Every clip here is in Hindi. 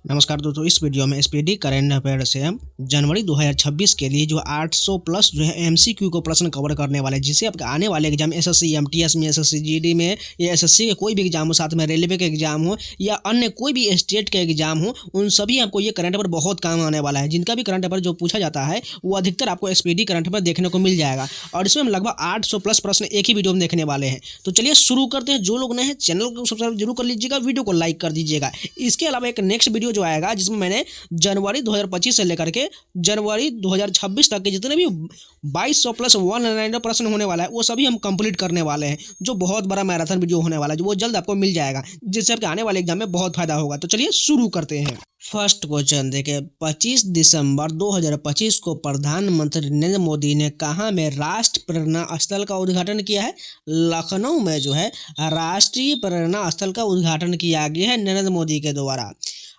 नमस्कार दोस्तों, इस वीडियो में एसपीडी करंट अफेयर से हम जनवरी 2026 के लिए जो 800 प्लस जो है एमसीक्यू को प्रश्न कवर करने वाले हैं, जिससे आपके आने वाले एग्जाम एसएससी एमटीएस में, एसएससी जीडी में या एसएससी के कोई भी एग्जाम हो, साथ में रेलवे के एग्जाम हो या अन्य कोई भी स्टेट के एग्जाम हो, उन सभी आपको ये करंट अफेयर बहुत काम आने वाला है। जिनका भी करंट अफेयर जो पूछा जाता है वो अधिकतर आपको एसपीडी करंट अफेयर देखने को मिल जाएगा और इसमें हम लगभग 800 प्लस प्रश्न एक ही वीडियो में देखने वाले हैं। तो चलिए शुरू करते हैं। जो लोग नए हैं चैनल को सब्सक्राइब जरूर कर लीजिएगा, वीडियो को लाइक कर दीजिएगा। इसके अलावा एक नेक्स्ट वीडियो जो आएगा जिसमें मैंने जनवरी 2025 से लेकर के जनवरी 2026 तक के जितने भी 2200 प्लस 199 प्रश्न होने वाला है वो सभी हम कंप्लीट करने वाले हैं, जो बहुत बड़ा मैराथन वीडियो होने वाला है, जो वो जल्द आपको मिल जाएगा, जिससे आपके आने वाले एग्जाम में बहुत फायदा होगा। तो चलिए शुरू करते हैं। फर्स्ट क्वेश्चन देखें, 25 दिसंबर 2025 को प्रधानमंत्री नरेंद्र मोदी ने कहाँ में राष्ट्रीय प्रेरणा स्थल का उद्घाटन किया है? लखनऊ में जो है राष्ट्रीय प्रेरणा स्थल का उद्घाटन किया गया है नरेंद्र मोदी के द्वारा।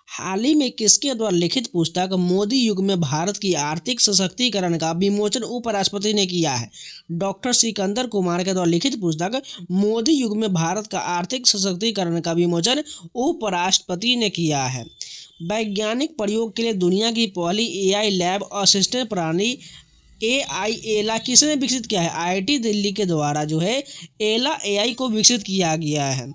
हाल ही में किसके द्वारा लिखित पुस्तक मोदी युग में भारत की आर्थिक सशक्तिकरण का विमोचन उपराष्ट्रपति ने किया है? डॉक्टर सिकंदर कुमार के द्वारा लिखित पुस्तक मोदी युग में भारत का आर्थिक सशक्तिकरण का विमोचन उपराष्ट्रपति ने किया है। वैज्ञानिक प्रयोग के लिए दुनिया की पहली एआई लैब असिस्टेंट प्रणाली AI एला किसने विकसित किया है? IIT दिल्ली के द्वारा जो है एला AI को विकसित किया गया है।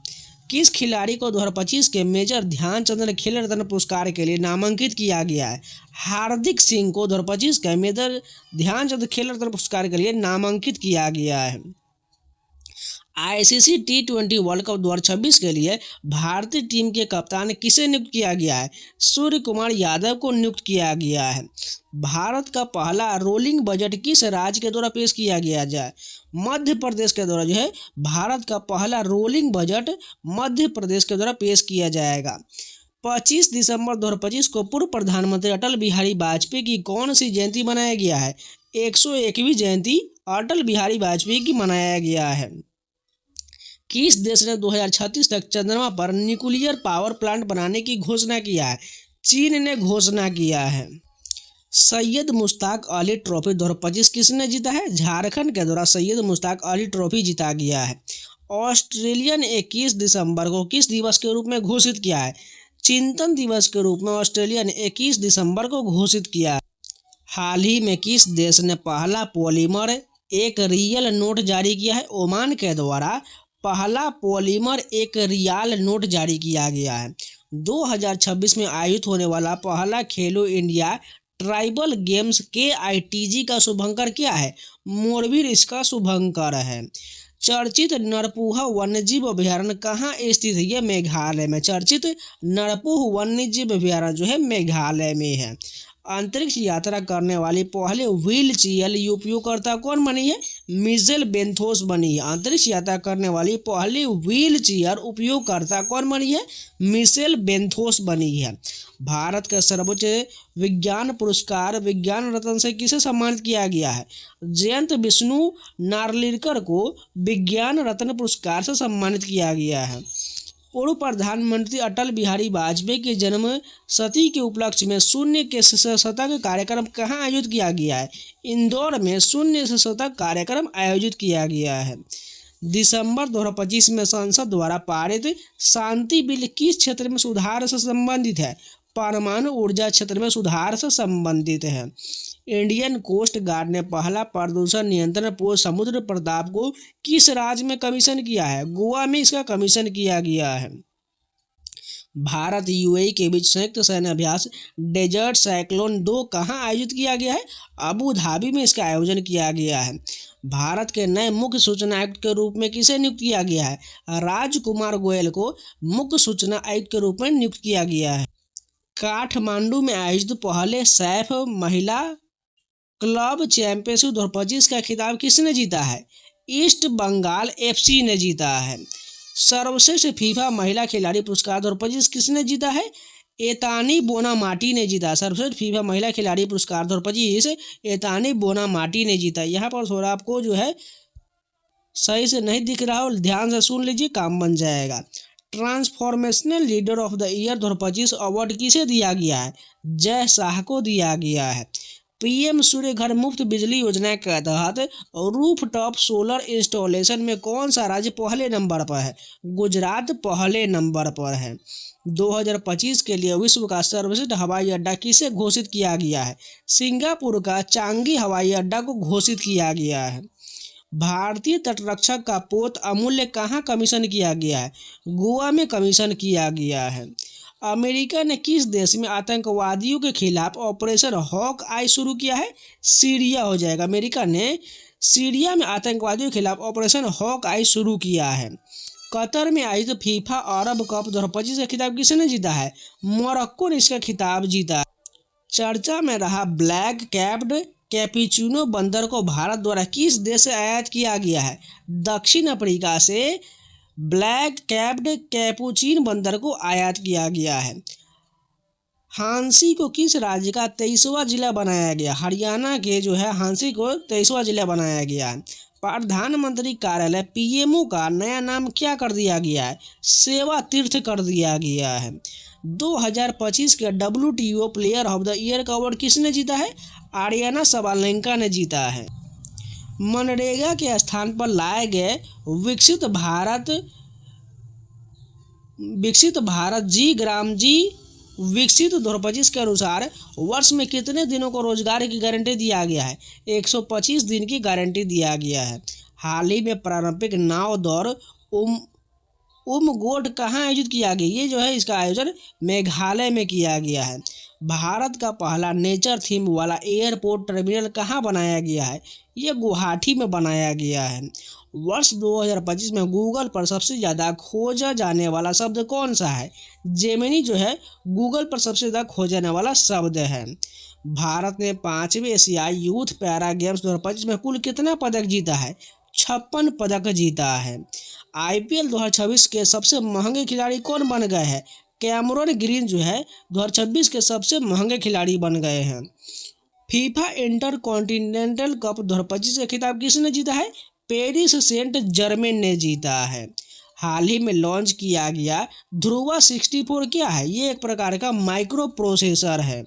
किस खिलाड़ी को 2025 के मेजर ध्यानचंद खेल रत्न पुरस्कार के लिए नामांकित किया गया है? हार्दिक सिंह को 2025 के मेजर ध्यानचंद खेल रत्न पुरस्कार के लिए नामांकित किया गया है। ICC T20 वर्ल्ड कप 2026 के लिए भारतीय टीम के कप्तान किसे नियुक्त किया गया है? सूर्य कुमार यादव को नियुक्त किया गया है। भारत का पहला रोलिंग बजट किस राज्य के द्वारा पेश किया गया जाए? मध्य प्रदेश के द्वारा जो है भारत का पहला रोलिंग बजट मध्य प्रदेश के द्वारा पेश किया जाएगा। 25 दिसंबर 2025 को पूर्व प्रधानमंत्री अटल बिहारी वाजपेयी की कौन सी जयंती मनाया गया है? 101वीं जयंती अटल बिहारी वाजपेयी की मनाया गया है। किस देश ने 2036 तक चंद्रमा पर न्यूक्लियर पावर प्लांट बनाने की घोषणा किया है? चीन ने घोषणा किया है। सैयद मुश्ताक अली ट्रॉफी 2025 किसने जीता है? झारखंड के द्वारा सैयद मुश्ताक अली ट्रॉफी जीता गया है। ऑस्ट्रेलिया ने 21 दिसंबर को किस दिवस के रूप में घोषित किया है? चिंतन दिवस के रूप में ऑस्ट्रेलिया ने 21 दिसंबर को घोषित किया है। हाल ही में किस देश ने पहला पॉलीमर एक रियल नोट जारी किया है? ओमान के द्वारा पहला पॉलीमर एक रियाल नोट जारी किया गया है। 2026 में आयोजित होने वाला पहला खेलो इंडिया ट्राइबल गेम्स KITG का शुभंकर क्या है? मोरबीर इसका शुभंकर है। चर्चित नरपुहा वन्यजीव अभ्यारण्य कहाँ स्थित है? यह मेघालय में। चर्चित नरपुह वन्यजीव अभ्यारण्य जो है मेघालय में है। अंतरिक्ष यात्रा करने वाली पहले व्हील चेयर उपयोगकर्ता कौन बनी है? मिशेल बेंथोस बनी है। अंतरिक्ष यात्रा करने वाली पहली व्हील चेयर उपयोगकर्ता कौन बनी है? मिशेल बेंथोस बनी है। भारत का सर्वोच्च विज्ञान पुरस्कार विज्ञान रत्न से किसे सम्मानित किया गया है? जयंत विष्णु नार्लिकर को विज्ञान रत्न पुरस्कार से सम्मानित किया गया है। पूर्व प्रधानमंत्री अटल बिहारी वाजपेयी के जन्म शती के उपलक्ष्य में शून्य के शतक कार्यक्रम कहाँ आयोजित किया गया है? इंदौर में शून्य से शतक कार्यक्रम आयोजित किया गया है। दिसंबर 2025 में संसद द्वारा पारित शांति बिल किस क्षेत्र में सुधार से संबंधित है? परमाणु ऊर्जा क्षेत्र में सुधार से संबंधित है। इंडियन कोस्ट गार्ड ने पहला प्रदूषण नियंत्रण पोस्ट समुद्र प्रताप को किस राज्य में कमीशन किया है? गोवा में इसका कमीशन किया गया है। भारत UAE के बीच संयुक्त सैन्य अभ्यास डेजर्ट साइक्लोन 2 कहाँ आयोजित किया गया है? अबू धाबी में इसका आयोजन किया गया है। भारत के नए मुख्य सूचना आयुक्त के रूप में किसे नियुक्त किया गया है? राजकुमार गोयल को मुख्य सूचना आयुक्त के रूप में नियुक्त किया गया है। काठमांडू में आयोजित पहले सैफ महिला क्लब चैंपियनशिप 2025 का खिताब किसने जीता है? ईस्ट बंगाल FC ने जीता है। सर्वश्रेष्ठ फीफा महिला खिलाड़ी पुरस्कार 2025 किसने जीता है? एतानी बोनामाटी ने जीता। सर्वश्रेष्ठ फीफा महिला खिलाड़ी पुरस्कार 2025 एतानी बोनामाटी ने जीता। यहाँ पर थोड़ा आपको जो है सही से नहीं दिख रहा हो, ध्यान से सुन लीजिए, काम बन जाएगा। Transformational leader of the year 2025 award किसे दिया गया है? जय शाह को दिया गया है। पीएम सूर्य घर मुफ्त बिजली योजना के तहत रूफटॉप सोलर इंस्टॉलेशन में कौन सा राज्य पहले नंबर पर है? गुजरात पहले नंबर पर है। 2025 के लिए विश्व का सर्वश्रेष्ठ हवाई अड्डा किसे घोषित किया गया है? सिंगापुर का चांगी हवाई अड्डा को घोषित किया गया है। भारतीय तटरक्षक का पोत अमूल्य कहाँ कमीशन किया गया है? गोवा में कमीशन किया गया है। अमेरिका ने किस देश में आतंकवादियों के खिलाफ ऑपरेशन हॉक आई शुरू किया है? सीरिया हो जाएगा। अमेरिका ने सीरिया में आतंकवादियों के खिलाफ ऑपरेशन हॉक आई शुरू किया है। कतर में आयोजित फीफा अरब कप 2025 का खिताब किसने जीता है? मोरक्को ने इसका खिताब जीता। चर्चा में रहा ब्लैक कैप्ड कैपुचिनो बंदर को भारत द्वारा किस देश से आयात किया गया है? दक्षिण अफ्रीका से ब्लैक कैप्ड कैपुचिन बंदर को आयात किया गया है। हांसी को किस राज्य का 23वां जिला बनाया गया? हरियाणा के जो है हांसी को 23वां जिला बनाया गया है। प्रधानमंत्री कार्यालय पीएमओ का नया नाम क्या कर दिया गया है? सेवा तीर्थ कर दिया गया है। 2025 के WTO player of the year का अवार्ड किसने जीता है? आर्याना सबालेंका ने जीता है। मनरेगा के स्थान पर लाए गए विकसित भारत जी ग्राम जी विकसित 2025 के अनुसार वर्ष में कितने दिनों को रोजगार की गारंटी दिया गया है? 125 दिन की गारंटी दिया गया है। हाल ही में पारंपरिक नाव दौड़ उमगोट कहाँ आयोजित किया गया? ये जो है इसका आयोजन मेघालय में किया गया है। भारत का पहला नेचर थीम वाला एयरपोर्ट टर्मिनल कहाँ बनाया गया है? ये गुवाहाटी में बनाया गया है। वर्ष 2025 में गूगल पर सबसे ज़्यादा खोजा जाने वाला शब्द कौन सा है? जेमिनी जो है गूगल पर सबसे ज़्यादा खोजा जाने वाला शब्द है। भारत ने 5वें एशियाई यूथ पैरा गेम्स 2025 में कुल कितना पदक जीता है? 56 पदक जीता है। IPL 2026 के सबसे महंगे खिलाड़ी कौन बन गए हैं? कैमरन ग्रीन जो है 2026 के सबसे महंगे खिलाड़ी बन गए हैं। फीफा इंटर कॉन्टिनेंटल कप 2025 का खिताब किसने जीता है? पेरिस सेंट जर्मेन ने जीता है। हाल ही में लॉन्च किया गया ध्रुवा 64 क्या है? ये एक प्रकार का माइक्रो प्रोसेसर है।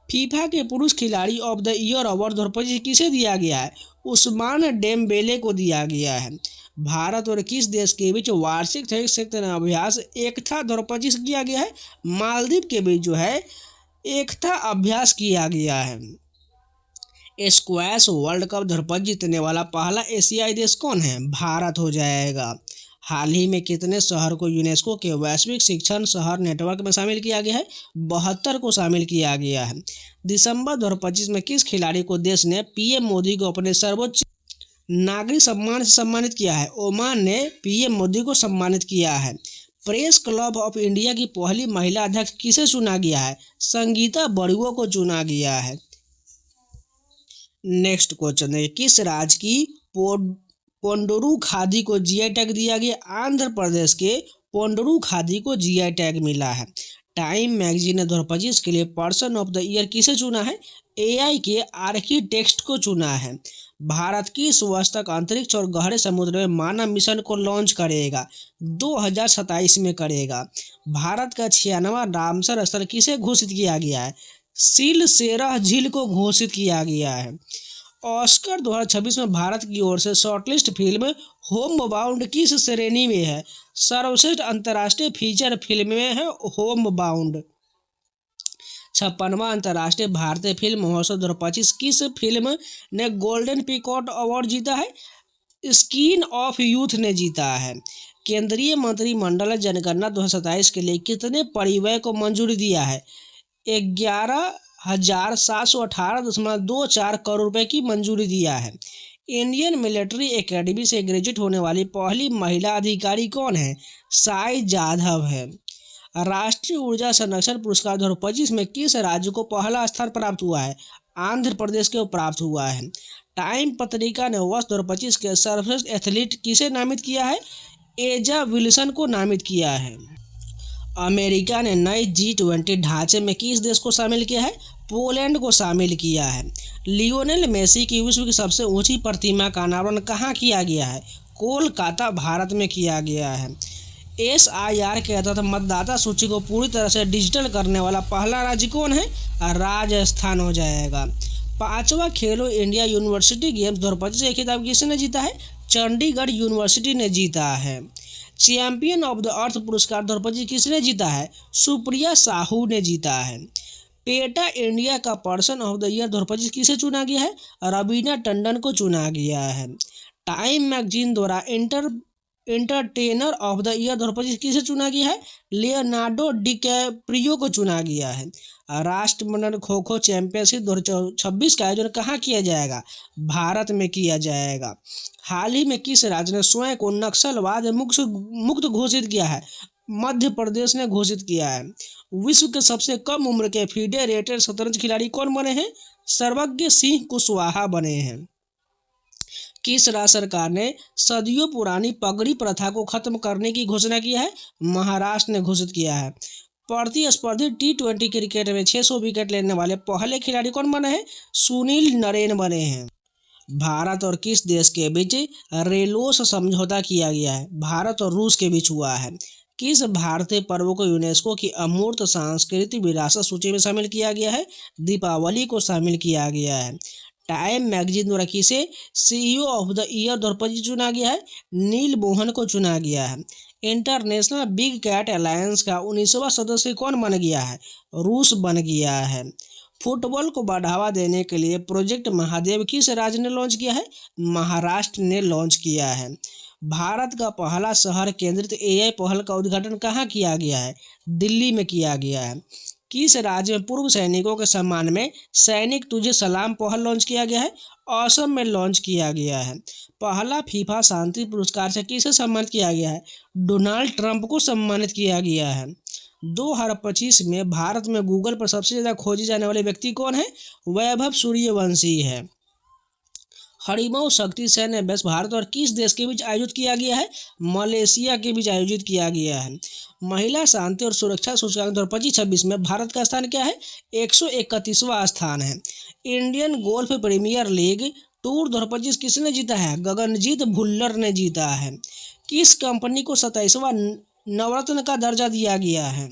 फीफा के पुरुष खिलाड़ी ऑफ द ईयर अवार्ड 2025 किसे दिया गया है? उस्मान डेम्बेले को दिया गया है। भारत और किस देश के बीच वार्षिक सैन्य अभ्यास एकता 2025 किया गया है? मालदीव के बीच जो है एकता अभ्यास किया गया है। स्क्वैश वर्ल्ड कप 2025 जीतने वाला पहला एशियाई देश कौन है? भारत हो जाएगा। हाल ही में कितने शहर को यूनेस्को के वैश्विक शिक्षण शहर नेटवर्क में शामिल किया गया है? 72 को शामिल किया गया है। दिसंबर 2025 में किस खिलाड़ी को देश ने पीएम मोदी को अपने सर्वोच्च नागरिक सम्मान से सम्मानित किया है? ओमान ने पीएम मोदी को सम्मानित किया है। प्रेस क्लब ऑफ इंडिया की पहली महिला अध्यक्ष किसे चुना गया है? संगीता बड़ुआ को चुना गया है। नेक्स्ट क्वेश्चन है, किस राज्य की पोंडुरु खादी को जीआई टैग दिया गया? आंध्र प्रदेश के पोंडुरु खादी को जीआई टैग मिला है। टाइम मैगजीन ने 2025 के लिए पर्सन ऑफ द ईयर किसे चुना है? AI के आर्किटेक्ट को चुना है। भारत किस वर्ष तक अंतरिक्ष और गहरे समुद्र में मानव मिशन को लॉन्च करेगा? 2027 में करेगा। भारत का 96वां रामसर स्थल किसे घोषित किया गया है? सिलसेरा झील को घोषित किया गया है। ऑस्कर 2026 में भारत की ओर से शॉर्टलिस्ट फिल्म होम बाउंड किस श्रेणी में है? सर्वश्रेष्ठ अंतर्राष्ट्रीय फीचर फिल्म में है होम बाउंड। 56वां अंतर्राष्ट्रीय भारतीय फिल्म महोत्सव 2025 किस फिल्म ने गोल्डन पीकॉक अवार्ड जीता है? स्किन ऑफ यूथ ने जीता है। केंद्रीय मंत्रिमंडल ने जनगणना 2027 के लिए कितने परिव्यय को मंजूरी दिया है? 11,718.24 करोड़ रुपए की मंजूरी दिया है। इंडियन मिलिट्री एकेडमी से ग्रेजुएट होने वाली पहली महिला अधिकारी कौन है? साई जाधव है। राष्ट्रीय ऊर्जा संरक्षण पुरस्कार 2025 में किस राज्य को पहला स्थान प्राप्त हुआ है? आंध्र प्रदेश को प्राप्त हुआ है। टाइम पत्रिका ने वर्ष 2025 के सर्वश्रेष्ठ एथलीट किसे नामित किया है? एजा विल्सन को नामित किया है। अमेरिका ने नए G20 ढांचे में किस देश को शामिल किया है? पोलैंड को शामिल किया है। लियोनेल मेसी की विश्व की सबसे ऊंची प्रतिमा का अनावरण कहाँ किया गया है? कोलकाता भारत में किया गया है। SIR के तहत मतदाता सूची को पूरी तरह से डिजिटल करने वाला पहला राज्य कौन है? राजस्थान हो जाएगा। 5वां खेलो इंडिया यूनिवर्सिटी गेम्स 2025 का खिताब किसने जीता है? चंडीगढ़ यूनिवर्सिटी ने जीता है। चैंपियन ऑफ द अर्थ पुरस्कार 2025 किसने जीता है? सुप्रिया साहू ने जीता है। पेटा इंडिया का पर्सन ऑफ द ईयर 2025 किसे चुना गया है? रवीना टंडन को चुना गया है। टाइम मैगजीन द्वारा एंटरटेनर ऑफ द ईयर 2025 किसे चुना गया है? लियोनार्डो डिकैप्रियो को चुना गया है। राष्ट्रमंडल खो खो चैंपियनशिप 2026 का आयोजन कहाँ किया जाएगा? भारत में किया जाएगा। हाल ही में किस राज्य ने स्वयं को नक्सलवाद मुक्त घोषित किया है? मध्य प्रदेश ने घोषित किया है। विश्व के सबसे कम उम्र के फेडरेटेड शतरंज खिलाड़ी कौन बने हैं? सर्वज्ञ सिंह कुशवाहा बने हैं। किस राज्य सरकार ने सदियों पुरानी पगड़ी प्रथा को खत्म करने की घोषणा की है? महाराष्ट्र ने घोषित किया है। प्रतिस्पर्धी T20 क्रिकेट में 600 विकेट लेने वाले पहले खिलाड़ी कौन बने हैं? सुनील नरेन बने हैं। भारत और किस देश के बीच रेलोस समझौता किया गया है? भारत और रूस के बीच हुआ है। किस भारतीय पर्व को यूनेस्को की अमूर्त सांस्कृतिक विरासत सूची में शामिल किया गया है? दीपावली को शामिल किया गया है। टाइम मैगजीन द्वारा किसे CEO ऑफ द ईयर 2025 चुना गया है? नील मोहन को चुना गया है। इंटरनेशनल बिग कैट अलायंस का 19वां सदस्य कौन बन गया है? रूस बन गया है। फुटबॉल को बढ़ावा देने के लिए प्रोजेक्ट महादेव किस राज्य ने लॉन्च किया है? महाराष्ट्र ने लॉन्च किया है। भारत का पहला शहर केंद्रित AI पहल का उद्घाटन कहाँ किया गया है? दिल्ली में किया गया है। किस राज्य में पूर्व सैनिकों के सम्मान में सैनिक तुझे सलाम पहल लॉन्च किया गया है? असम में लॉन्च किया गया है। पहला फीफा शांति पुरस्कार से किसे सम्मानित किया गया है? डोनाल्ड ट्रंप को सम्मानित किया गया है। 2025 में भारत में गूगल पर सबसे ज़्यादा खोजे जाने वाले व्यक्ति कौन है? वैभव सूर्यवंशी है। हरिमऊ शक्ति सैन्य अभ्यास भारत और किस देश के बीच आयोजित किया गया है? मलेशिया के बीच आयोजित किया गया है। महिला शांति और सुरक्षा सूचकांक 2025-26 में भारत का स्थान क्या है? 131वां स्थान है। Indian golf premier league tour 2025 किसने जीता है? गगनजीत भुल्लर ने जीता है। किस कंपनी को 27वां नवरत्न का दर्जा दिया गया है?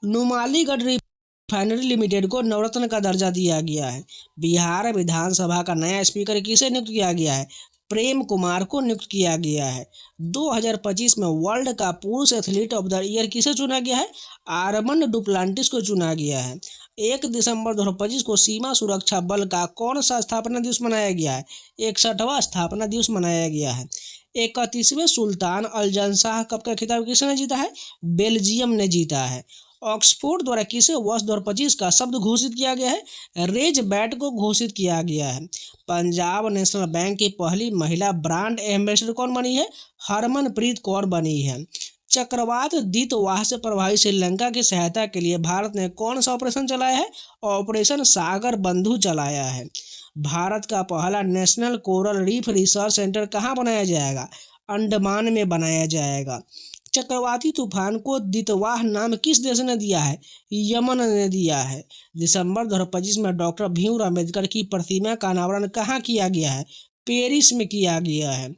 नुमालीगढ़ रिफाइनरी लिमिटेड को नवरत्न का दर्जा दिया गया है। बिहार विधानसभा का नया स्पीकर किसे नियुक्त किया गया है? प्रेम कुमार को नियुक्त किया गया है। 2025 में वर्ल्ड का पुरुष एथलीट ऑफ द ईयर किसे चुना गया है? आर्मंड डुप्लांटिस को चुना गया है। 1 दिसंबर 2025 को सीमा सुरक्षा बल का कौन सा स्थापना दिवस मनाया गया है? 61वां स्थापना दिवस मनाया गया है। 31वें सुल्तान अल-जंशाह कप का खिताब किसने जीता है? बेल्जियम ने जीता है। ऑक्सफोर्ड द्वारा किसे वर्ष 2025 का शब्द घोषित किया गया है? रेज बैट को घोषित किया गया है। पंजाब नेशनल बैंक की पहली महिला ब्रांड एम्बेसडर कौन बनी है? हरमनप्रीत कौर बनी है। चक्रवात दितवाह से प्रभावित श्रीलंका की सहायता के लिए भारत ने कौन सा ऑपरेशन चलाया है? ऑपरेशन सागर बंधु चलाया है। भारत का पहला national coral reef research centre कहाँ बनाया जाएगा? अंडमान में बनाया जाएगा। चक्रवाती तूफान को दितवाह नाम किस देश ने दिया है? यमन ने दिया है। दिसंबर 2025 में डॉक्टर भीमराव अम्बेडकर की प्रतिमा का अनावरण कहाँ किया गया है? पेरिस में किया गया है।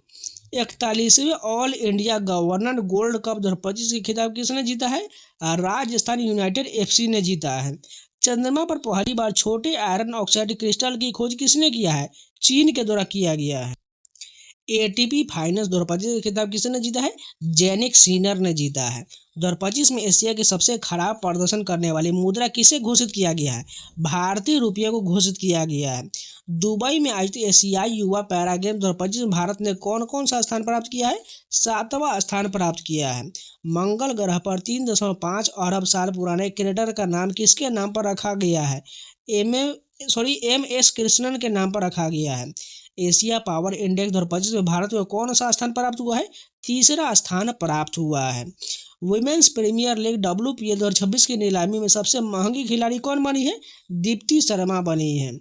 41वें all India governor gold cup 2025 की खिताब किसने जीता है? राजस्थान यूनाइटेड FC ने जीता है। चंद्रमा पर पहली बार छोटे आयरन ऑक्साइड क्रिस्टल की खोज किसने किया है? चीन के द्वारा किया गया है। ATP फाइनल्स 2025 का खिताब किसने जीता है? जेनिक सिनर ने जीता है। 2025 में एशिया की सबसे खराब प्रदर्शन करने वाली मुद्रा किसे घोषित किया गया है? भारतीय रुपये को घोषित किया गया है। दुबई में आयोजित एशियाई युवा पैरा गेम्स 2025 में भारत ने कौन कौन सा स्थान प्राप्त किया है? 7वां स्थान प्राप्त किया है। मंगल ग्रह पर 3.5 अरब साल पुराने क्रेटर का नाम किसके नाम पर रखा गया है? MS कृष्णन के नाम पर रखा गया है। एशिया पावर इंडेक्स 2025 में भारत को कौन सा स्थान प्राप्त हुआ है? 3रा स्थान प्राप्त हुआ है। वुमेन्स प्रीमियर लीग WPL 2026 की नीलामी में सबसे महंगी खिलाड़ी कौन बनी है? दीप्ति शर्मा बनी है।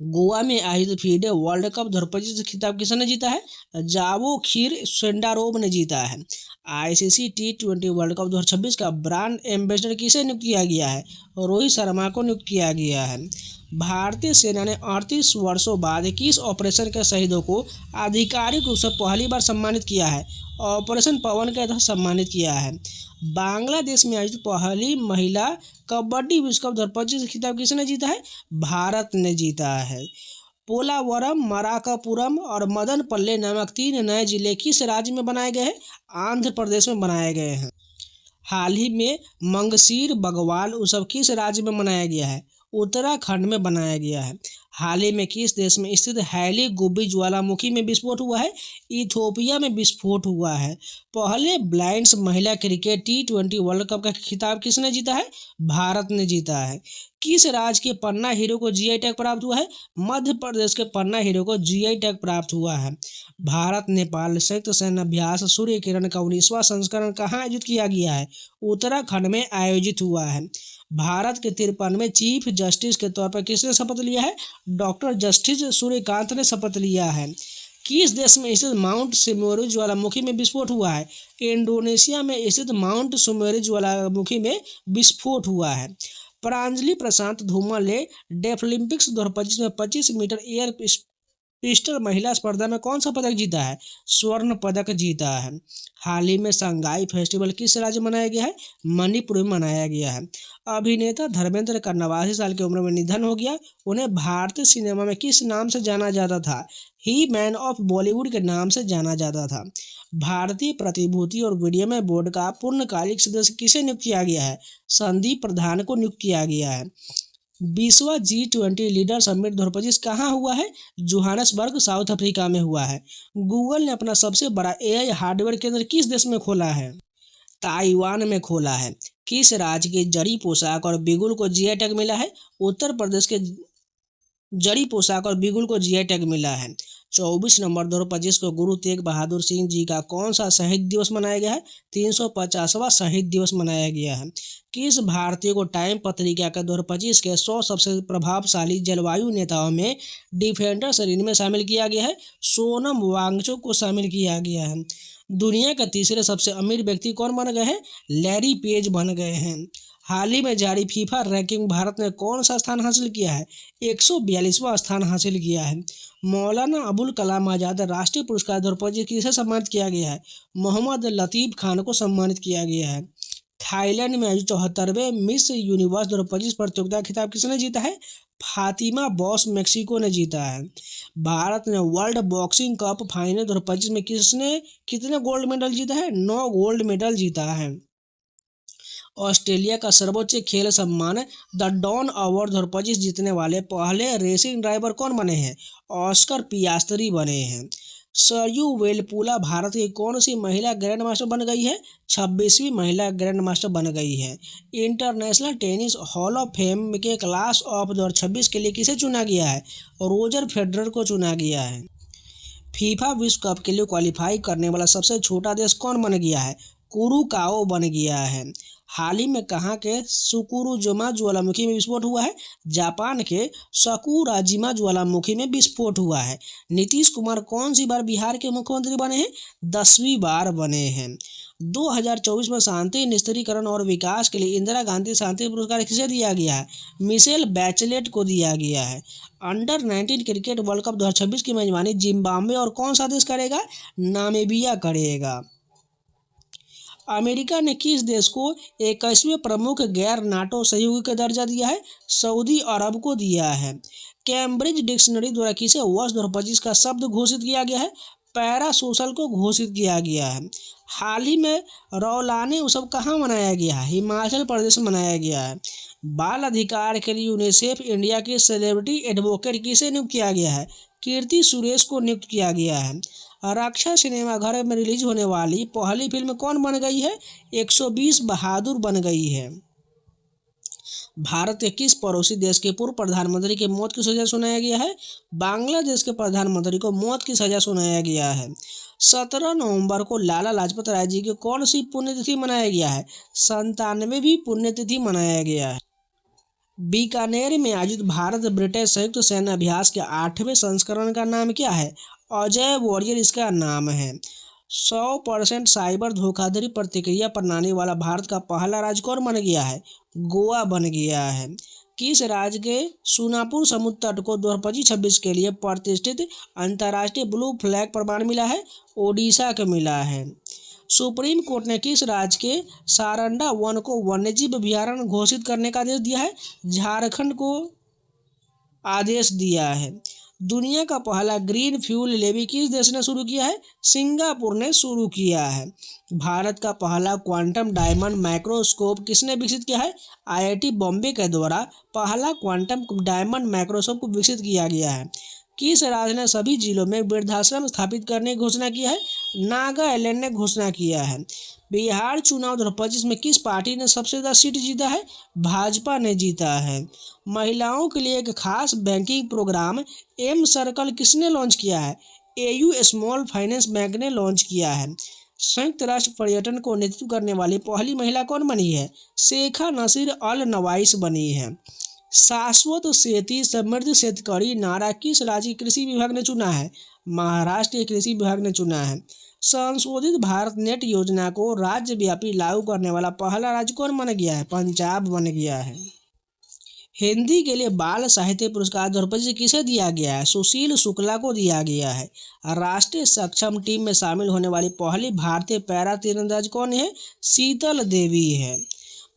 गोवा में आयोजित फीडे वर्ल्ड कप 2025 खिताब किसने जीता है? जावो खीर सेंडारोव ने जीता है। आईसीसी T20 वर्ल्ड कप 2026 का ब्रांड एम्बेसडर किसे नियुक्त किया गया है? रोहित शर्मा को नियुक्त किया गया है। भारतीय सेना ने 38 वर्षों बाद किस ऑपरेशन के शहीदों को आधिकारिक रूप से पहली बार सम्मानित किया है? ऑपरेशन पवन के तहत सम्मानित किया है। बांग्लादेश में आयोजित पहली महिला कबड्डी विश्व कप 2025 खिताब किसने जीता है? भारत ने जीता है। पोलावरम, मराकापुरम और मदनपल्ले नामक 3 नए जिले किस राज्य में बनाए गए हैं? आंध्र प्रदेश में बनाए गए हैं। हाल ही में मंगसीर बगवाल उत्सव किस राज्य में मनाया गया है? उत्तराखंड में बनाया गया है। हाल ही में किस देश में स्थित हैली गुब्बी ज्वालामुखी में विस्फोट हुआ है? इथोपिया में विस्फोट हुआ है। पहले ब्लाइंड्स महिला क्रिकेट T20 वर्ल्ड कप का खिताब किसने जीता है? भारत ने जीता है। किस राज्य के पन्ना हीरो को जीआई टैग प्राप्त हुआ है? मध्य प्रदेश के पन्ना हीरो को जीआई टैग प्राप्त हुआ है। भारत नेपाल संयुक्त सैन्य अभ्यास सूर्य किरण का 19वां संस्करण कहाँ आयोजित किया गया है? उत्तराखंड में आयोजित हुआ है। भारत के 53वें चीफ जस्टिस के तौर पर किसने शपथ लिया है? डॉक्टर जस्टिस सूर्यकांत ने शपथ लिया है। किस देश में स्थित माउंट सुमेरु ज्वालामुखी में विस्फोट हुआ है? इंडोनेशिया में स्थित माउंट सुमेरु ज्वालामुखी में विस्फोट हुआ है। प्रांजलि प्रशांत धूमल ने डेफलिम्पिक्स 2025 में 25 मीटर एयर पिस्टल महिला स्पर्धा में कौन सा पदक जीता है? स्वर्ण पदक जीता है। हाल ही में शंघाई फेस्टिवल किस राज्य में मनाया गया है? मणिपुर में मनाया गया है। अभिनेता धर्मेंद्र का 89 साल की उम्र में निधन हो गया। उन्हें भारतीय सिनेमा में किस नाम से जाना जाता था? ही मैन ऑफ बॉलीवुड के नाम से जाना जाता था। भारतीय प्रतिभूति और विनिमय बोर्ड का पूर्णकालिक सदस्य किसे नियुक्त किया गया है? संदीप प्रधान को नियुक्त किया गया है। 20वां G20 लीडर समिट 2025 कहाँ हुआ है? जोहान्सबर्ग, साउथ अफ्रीका में हुआ है। गूगल ने अपना सबसे बड़ा एआई हार्डवेयर केंद्र किस देश में खोला है? ताइवान में खोला है। किस राज्य की जड़ी पोशाक और बिगुल को जीआई टैग मिला है? उत्तर प्रदेश के जड़ी पोशाक और बिगुल को जीआई टैग मिला है। 24 नवंबर 2025 को गुरु तेग बहादुर सिंह जी का कौन सा शहीद दिवस मनाया गया है? 350वां शहीद दिवस मनाया गया है। किस भारतीय को टाइम पत्रिका के 2025 के 100 सबसे प्रभावशाली जलवायु नेताओं में डिफेंडर श्रेणी में शामिल किया गया है? सोनम वांगचुक को शामिल किया गया है। दुनिया के तीसरे सबसे अमीर व्यक्ति कौन बन गए हैं? लैरी पेज बन गए हैं। हाल ही में जारी फीफा रैंकिंग भारत ने कौन सा स्थान हासिल किया है? 142वां स्थान हासिल किया है। मौलाना अबुल कलाम आज़ाद राष्ट्रीय पुरस्कार 2025 किसे सम्मानित किया गया है? मोहम्मद लतीफ़ खान को सम्मानित किया गया है। थाईलैंड में आयोजित 74वें मिस यूनिवर्स 2025 प्रतियोगिता खिताब किसने जीता है? फातिमा बॉस मेक्सिको ने जीता है। भारत ने वर्ल्ड बॉक्सिंग कप फाइनल 2025 में कितने गोल्ड मेडल जीता है? 9 गोल्ड मेडल जीता है। ऑस्ट्रेलिया का सर्वोच्च खेल सम्मान द डॉन अवार्ड 2025 जीतने वाले पहले रेसिंग ड्राइवर कौन बने हैं? ऑस्कर पियास्त्री बने हैं। सरयू वेलपुला भारत की कौन सी महिला ग्रैंड मास्टर बन गई है? 26वीं महिला ग्रैंड मास्टर बन गई है। International tennis hall of fame के क्लास ऑफ 2026 के लिए किसे चुना गया है? रोजर फेडरर को चुना गया है। फीफा विश्व कप के लिए क्वालिफाई करने वाला सबसे छोटा देश कौन बन गया है? कुरुकाओ बन गया है। हाल ही में कहाँ के सुकुरुजुमा ज्वालामुखी में विस्फोट हुआ है? जापान के सकुराजिमा ज्वालामुखी में विस्फोट हुआ है। नीतीश कुमार कौन सी बार बिहार के मुख्यमंत्री बने हैं? 10वीं बार बने हैं। 2024 में शांति निस्तारीकरण और विकास के लिए इंदिरा गांधी शांति पुरस्कार किसे दिया गया है? मिशेल बैचलेट को दिया गया है। अंडर 19 क्रिकेट वर्ल्ड कप 2026 की मेजबानी जिम्बाब्वे और कौन सा देश करेगा? नामीबिया करेगा। अमेरिका ने किस देश को 21वें प्रमुख गैर नाटो सहयोगी का दर्जा दिया है? सऊदी अरब को दिया है। कैम्ब्रिज डिक्शनरी द्वारा किसे वर्ष 2025 का शब्द घोषित किया गया है? पैरासोशल को घोषित किया गया है। हाल ही में रौलानी उत्सव कहाँ मनाया गया है? हिमाचल प्रदेश में मनाया गया है। बाल अधिकार के लिए यूनिसेफ इंडिया के सेलिब्रिटी एडवोकेट किसे नियुक्त किया गया है? कीर्ति सुरेश को नियुक्त किया गया है। रक्षा सिनेमाघर में रिलीज होने वाली पहली फिल्म कौन बन गई है? 120 बहादुर बन गई है। भारत के किस पड़ोसी देश के पूर्व प्रधानमंत्री की मौत की सजा सुनाया गया है? बांग्लादेश के प्रधानमंत्री को मौत की सजा सुनाया गया है। 17 नवंबर को लाला लाजपत राय जी की कौन सी पुण्यतिथि मनाया गया है? 97वीं पुण्यतिथि मनाया गया है। बीकानेर में आयोजित भारत ब्रिटेन संयुक्त सैन्य अभ्यास के 8वें संस्करण का नाम क्या है? अजय वॉरियर इसका नाम है। 100% साइबर धोखाधड़ी प्रतिक्रिया प्रणाली वाला भारत का पहला राज्य कौन बन गया है? गोवा बन गया है। किस राज्य के सोनापुर समुद्र तट को 2025-26 के लिए प्रतिष्ठित अंतर्राष्ट्रीय ब्लू फ्लैग प्रमाण मिला है? ओडिशा को मिला है। सुप्रीम कोर्ट ने किस राज्य के सारंडा वन को वन्यजीव अभयारण्य घोषित करने का आदेश दिया है? झारखंड को आदेश दिया है। दुनिया का पहला ग्रीन फ्यूल लेवी किस देश ने शुरू किया है? सिंगापुर ने शुरू किया है। भारत का पहला क्वांटम डायमंड माइक्रोस्कोप किसने विकसित किया है? आईआईटी बॉम्बे के द्वारा पहला क्वांटम डायमंड माइक्रोस्कोप को विकसित किया गया है। किस राज्य ने सभी जिलों में वृद्धाश्रम स्थापित करने की घोषणा की है? नागालैंड ने घोषणा किया है। बिहार चुनाव 2025 में किस पार्टी ने सबसे ज़्यादा सीट जीता है? भाजपा ने जीता है। महिलाओं के लिए एक खास बैंकिंग प्रोग्राम एम सर्कल किसने लॉन्च किया है? एयू स्मॉल फाइनेंस बैंक ने लॉन्च किया है। संयुक्त राष्ट्र पर्यटन को नेतृत्व करने वाली पहली महिला कौन बनी है? शेखा नसीर अल नवाइस बनी है। शाश्वत खेती समृद्ध शेतकरी नारा किस राज्य के कृषि विभाग ने चुना है? महाराष्ट्र के कृषि विभाग ने चुना है। संशोधित भारत नेट योजना को राज्यव्यापी लागू करने वाला पहला राज्य कौन बन गया है? पंजाब बन गया है। हिंदी के लिए बाल साहित्य पुरस्कार 2025 किसे दिया गया है? सुशील शुक्ला को दिया गया है। राष्ट्रीय सक्षम टीम में शामिल होने वाली पहली भारतीय पैरा तीरंदाज कौन है? शीतल देवी है।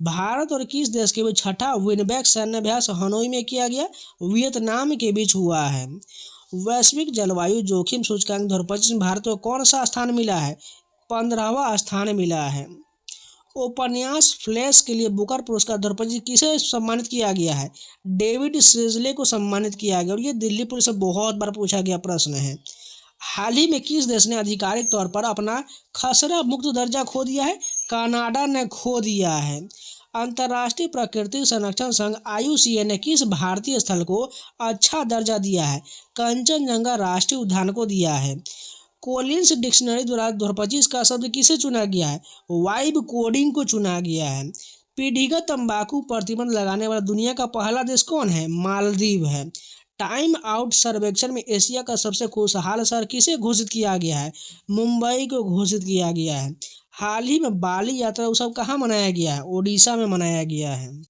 भारत और किस देश के बीच छठा विनबैक सैन्य अभ्यास हनोई में किया गया? वियतनाम के बीच हुआ है। वैश्विक जलवायु जोखिम सूचकांक 2025 में भारत को कौन सा स्थान मिला है? 15वां स्थान मिला है। उपन्यास फ्लैश के लिए बुकर पुरस्कार 2025 किसे सम्मानित किया गया है? डेविड श्रीजले को सम्मानित किया गया और ये दिल्ली पुलिस से बहुत बार पूछा गया प्रश्न है। हाल ही में किस देश ने आधिकारिक तौर पर अपना खसरा मुक्त दर्जा खो दिया है? कनाडा ने खो दिया है। अंतर्राष्ट्रीय प्राकृतिक संरक्षण संघ IUCN ने किस भारतीय स्थल को अच्छा दर्जा दिया है? कंचनजंगा राष्ट्रीय उद्यान को दिया है। कोलिंस डिक्शनरी द्वारा 2025 का शब्द किसे चुना गया है? वाइब कोडिंग को चुना गया है। पीढ़ीगत तंबाकू प्रतिबंध लगाने वाला दुनिया का पहला देश कौन है? मालदीव है। टाइम आउट सर्वेक्षण में एशिया का सबसे खुशहाल शहर किसे घोषित किया गया है? मुंबई को घोषित किया गया है। हाल ही में बाली यात्रा उत्सव कहाँ मनाया गया है? ओडिशा में मनाया गया है।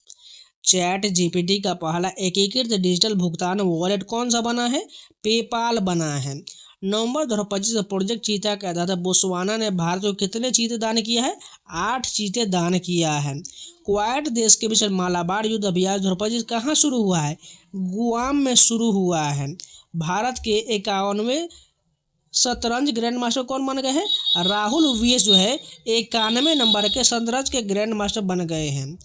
चैट जीपीटी का पहला एकीकृत डिजिटल भुगतान वॉलेट कौन सा बना है? पेपाल बना है। नवंबर 2025 प्रोजेक्ट चीता के आधार पर बोत्सवाना ने भारत को कितने चीते दान किया है? 8 चीते दान किया है। क्वाड देश के बीच मालाबार युद्ध अभ्यास 2025 कहाँ शुरू हुआ है? गुआम में शुरू हुआ है। भारत के 51वें शतरंज ग्रैंड मास्टर कौन बन गए हैं? राहुल वीएस जो है 91 नंबर के शतरंज के ग्रैंड मास्टर बन गए हैं।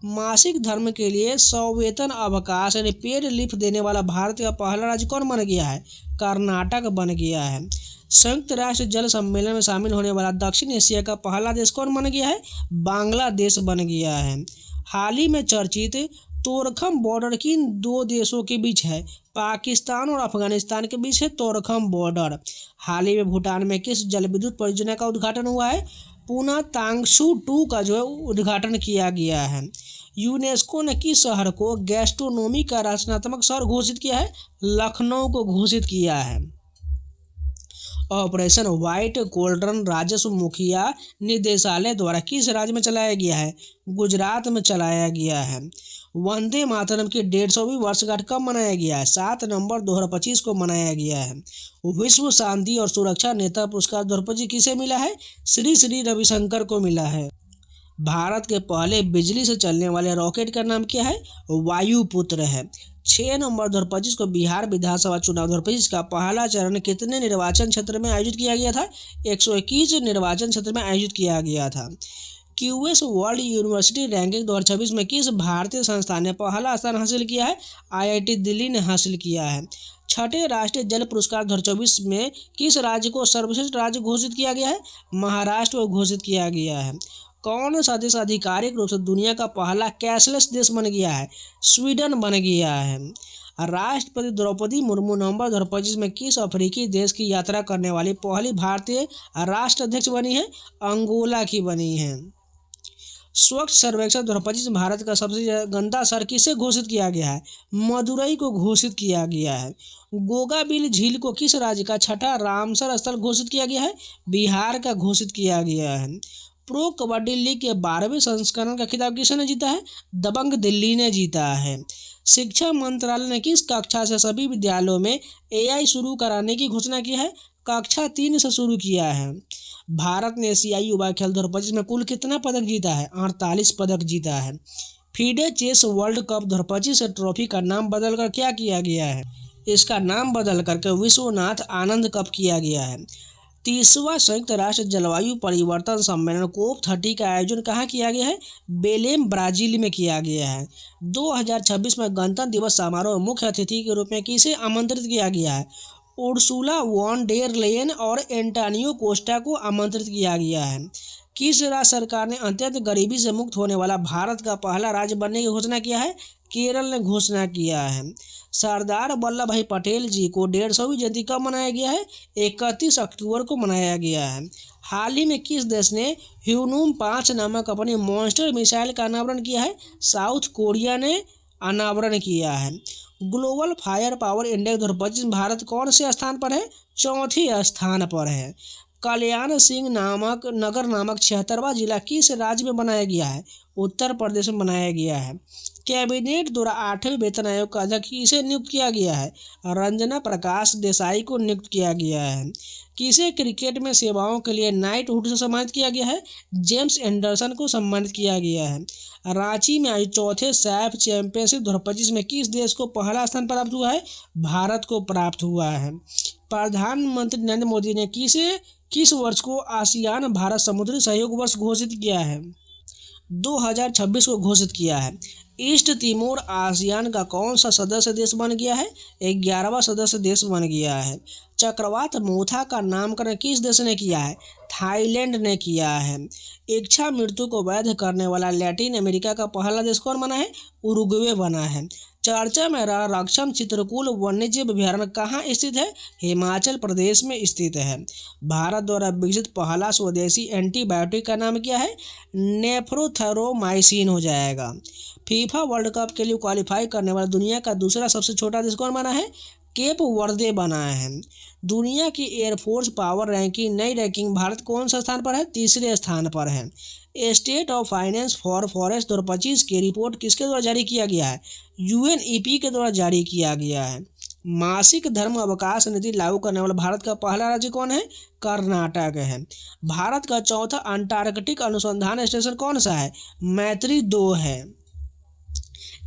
मासिक धर्म के लिए सवेतन अवकाश यानी पेड लीव देने वाला भारत का पहला राज्य कौन बन गया है? कर्नाटक बन गया है। संयुक्त राष्ट्र जल सम्मेलन में शामिल होने वाला दक्षिण एशिया का पहला देश कौन बन गया है? बांग्लादेश बन गया है। हाल ही में चर्चित तोरखम बॉर्डर किन 2 देशों के बीच है? पाकिस्तान और अफगानिस्तान के बीच है तोरखम बॉर्डर। हाल ही में भूटान में किस जल विद्युत परियोजना का उद्घाटन हुआ है? पुना तांगसू 2 का जो है उद्घाटन किया गया है। यूनेस्को ने किस शहर को गैस्ट्रोनोमी का रचनात्मक शहर घोषित किया है? लखनऊ को घोषित किया है। ऑपरेशन व्हाइट कोल्ड्रन राजस्व मुखिया निदेशालय द्वारा किस राज्य में चलाया गया है? गुजरात में चलाया गया है। वंदे मातरम की 150वीं वर्षगांठ कब मनाया गया है? 7 नवंबर 2025 को मनाया गया है। विश्व शांति और सुरक्षा नेता पुरस्कार 2025 किसे मिला है? श्री श्री रविशंकर को मिला है। भारत के पहले बिजली से चलने वाले रॉकेट का नाम क्या है? वायुपुत्र है। 6 नवंबर 2025 को बिहार विधानसभा चुनाव 2025 का पहला चरण कितने निर्वाचन क्षेत्र में आयोजित किया गया था? 121 निर्वाचन क्षेत्र में आयोजित किया गया था। QS वर्ल्ड यूनिवर्सिटी रैंकिंग 2026 में किस भारतीय संस्थान ने पहला स्थान हासिल किया है? IIT दिल्ली ने हासिल किया है। छठे राष्ट्रीय जल पुरस्कार 2024 में किस राज्य को सर्वश्रेष्ठ राज्य घोषित किया गया है? महाराष्ट्र को घोषित किया गया है। कौन सा देश आधिकारिक रूप से दुनिया का पहला कैशलेस देश बन गया है? स्वीडन बन गया है। राष्ट्रपति द्रौपदी मुर्मू नवंबर 2025 में किस अफ्रीकी देश की यात्रा करने वाली पहली भारतीय राष्ट्राध्यक्ष बनी है? अंगोला की बनी है। स्वच्छ सर्वेक्षण 2025 में भारत का सबसे गंदा शहर किसे घोषित किया गया है? मदुरई को घोषित किया गया है। गोगाबिल झील को किस राज्य का छठा रामसर स्थल घोषित किया गया है? बिहार का घोषित किया गया है। प्रो कबड्डी लीग के 12वें संस्करण का खिताब किसने जीता है? दबंग दिल्ली ने जीता है। शिक्षा मंत्रालय ने किस कक्षा से सभी विद्यालयों में एआई शुरू कराने की घोषणा की है? कक्षा 3 से शुरू किया है। भारत ने एशियाई युवा खेल 2025 में कुल कितना पदक जीता है? 48 पदक जीता है। FIDE chess world cup 2025 trophy का नाम बदलकर क्या किया गया है? इसका नाम बदल करके विश्वनाथ आनंद कप किया गया है। 30वां संयुक्त राष्ट्र जलवायु परिवर्तन सम्मेलन COP30 का आयोजन कहाँ किया गया है? बेलेम ब्राजील में किया गया है। 2026 में गणतंत्र दिवस समारोह में मुख्य अतिथि के रूप में किसे आमंत्रित किया गया है? उर्सुला वॉन डेर लेयन और एंटोनियो कोस्टा को आमंत्रित किया गया है। किस राज्य सरकार ने अत्यंत गरीबी से मुक्त होने वाला भारत का पहला राज्य बनने की घोषणा किया है? केरल ने घोषणा किया है। सरदार वल्लभ भाई पटेल जी को 150वीं जयंती कब मनाया गया है? 31 अक्टूबर को मनाया गया है। हाल ही में किस देश ने ह्यूनुम-5 नामक अपनी मॉन्स्टर मिसाइल का अनावरण किया है? साउथ कोरिया ने अनावरण किया है। ग्लोबल फायर पावर इंडेक्स 2025 में भारत कौन से स्थान पर है? चौथे स्थान पर है। कल्याण सिंह नामक नगर नामक 76वां जिला किस राज्य में बनाया गया है? उत्तर प्रदेश में बनाया गया है। कैबिनेट द्वारा 8वें वेतन आयोग का अध्यक्ष किसे नियुक्त किया गया है? रंजना प्रकाश देसाई को नियुक्त किया गया है। किसे क्रिकेट में सेवाओं के लिए नाइटहुड से सम्मानित किया गया है? जेम्स एंडरसन को सम्मानित किया गया है। रांची में आयोजित चौथे सैफ चैंपियनशिप 2025 में किस देश को पहला स्थान प्राप्त हुआ है? भारत को प्राप्त हुआ है। प्रधानमंत्री नरेंद्र मोदी ने किस वर्ष को आसियान भारत समुद्री सहयोग वर्ष घोषित किया है? 2026 को घोषित किया है। ईस्ट तिमोर आसियान का कौन सा सदस्य देश बन गया है? 11वां सदस्य देश बन गया है। चक्रवात मोथा का नामकरण किस देश ने किया है? थाईलैंड ने किया है। इच्छा मृत्यु को वैध करने वाला लैटिन अमेरिका का पहला देश कौन बना है? उरुग्वे बना है। चर्चा में रहा रक्षम चित्रकूट वन्यजीव अभयारण्य कहाँ स्थित है? हिमाचल प्रदेश में स्थित है। भारत द्वारा विकसित पहला स्वदेशी एंटीबायोटिक का नाम क्या है? नेफ्रोथेरोमाइसिन हो जाएगा। फीफा वर्ल्ड कप के लिए क्वालिफाई करने वाला दुनिया का दूसरा सबसे छोटा देश कौन बना है? केप वर्दे बना है। दुनिया की एयरफोर्स पावर रैंकिंग नई रैंकिंग भारत कौन सा स्थान पर है? तीसरे स्थान पर है। State of finance for forest 2025 की रिपोर्ट किसके द्वारा जारी किया गया है? UNEP के द्वारा जारी किया गया है। मासिक धर्म अवकाश नीति लागू करने वाला भारत का पहला राज्य कौन है? कर्नाटक है। भारत का चौथा अंटार्कटिक अनुसंधान स्टेशन कौन सा है? मैत्री 2 है।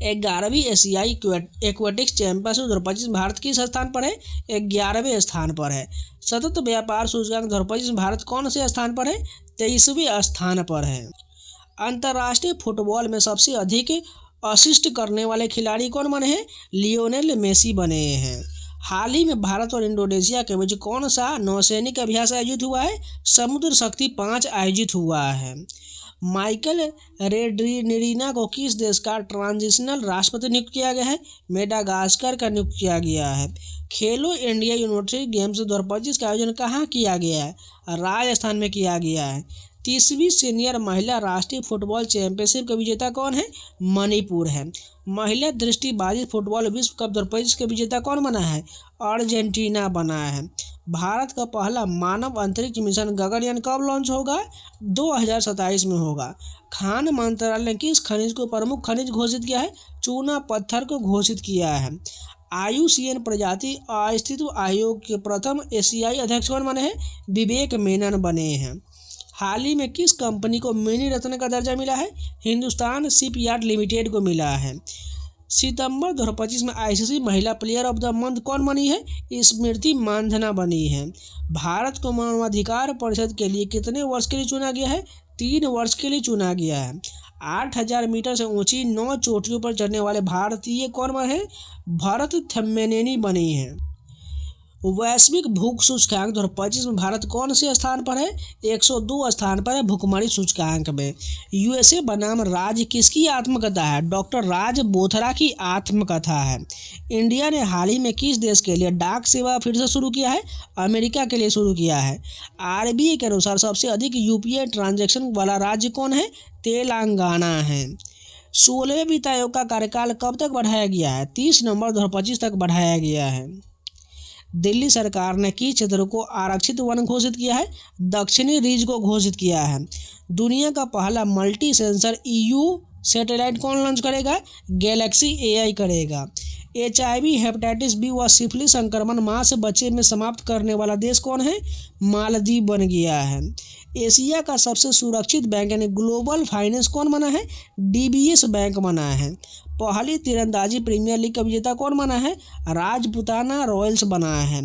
11वीं एशियाई एक्वेटिक्स चैंपियनशिप 2025 भारत किस स्थान पर है? 11वें स्थान पर है। सतत व्यापार सूचकांक 2025 भारत कौन से स्थान पर है? 23वें स्थान पर है। अंतर्राष्ट्रीय फुटबॉल में सबसे अधिक असिस्ट करने वाले खिलाड़ी कौन बने हैं? लियोनेल मेसी बने हैं। हाल ही में भारत और इंडोनेशिया के बीच कौन सा नौसैनिक अभ्यास आयोजित हुआ है? समुद्र शक्ति 5 आयोजित हुआ है। माइकल रेड्रिनेरिना को किस देश का ट्रांजिशनल राष्ट्रपति नियुक्त किया गया है? मेडागास्कर का नियुक्त किया गया है। खेलो इंडिया यूनिवर्सिटी गेम्स 2025 का आयोजन कहाँ किया गया है? राजस्थान में किया गया है। 30वीं सीनियर महिला राष्ट्रीय फुटबॉल चैंपियनशिप का विजेता कौन है? मणिपुर है। महिला दृष्टिबाजी फुटबॉल विश्व कप 2025 का विजेता कौन बना है? अर्जेंटीना बना है। भारत का पहला मानव अंतरिक्ष मिशन गगनयान कब लॉन्च होगा? 2027 में होगा। खान मंत्रालय ने किस खनिज को प्रमुख खनिज घोषित किया है? चूना पत्थर को घोषित किया है। IUCN प्रजाति अस्तित्व आयोग के प्रथम एशियाई अध्यक्ष कौन बने हैं? विवेक मेनन बने हैं। हाल ही में किस कंपनी को मिनी रत्न का दर्जा मिला है? हिंदुस्तान शिपयार्ड लिमिटेड को मिला है। सितंबर 2025 में ICC महिला प्लेयर ऑफ द मंथ कौन बनी है? स्मृति मानधना बनी है। भारत को मानवाधिकार परिषद के लिए कितने वर्ष के लिए चुना गया है? 3 वर्ष के लिए चुना गया है। 8000 मीटर से ऊंची 9 चोटियों पर चढ़ने वाले भारतीय कौन बने हैं? भरत थम्मेनेनी बनी हैं। वैश्विक भूख सूचकांक 2025 में भारत कौन से स्थान पर है? 102 स्थान पर है भुखमरी सूचकांक में। USA बनाम राज्य किसकी आत्मकथा है? डॉक्टर राज बोथरा की आत्मकथा है। इंडिया ने हाल ही में किस देश के लिए डाक सेवा फिर से शुरू किया है? अमेरिका के लिए शुरू किया है। RBI के अनुसार सबसे अधिक UPI ट्रांजैक्शन वाला राज्य कौन है? तेलंगाना है। 16वें वित्त आयोग का कार्यकाल कब तक बढ़ाया गया है? 30 नवंबर 2025 तक बढ़ाया गया है। दिल्ली सरकार ने किस क्षेत्र को आरक्षित वन घोषित किया है? दक्षिणी रिज को घोषित किया है। दुनिया का पहला मल्टी सेंसर EU सैटेलाइट कौन लॉन्च करेगा? गैलेक्सी AI करेगा। HIV, हेपेटाइटिस बी व सिफिलिस संक्रमण मां से बच्चे में समाप्त करने वाला देश कौन है? मालदीव बन गया है। एशिया का सबसे सुरक्षित बैंक यानी ग्लोबल फाइनेंस कौन बना है? DBS बैंक बना है। पहली तीरंदाजी प्रीमियर लीग का विजेता कौन बना है? राजपुताना रॉयल्स बना है।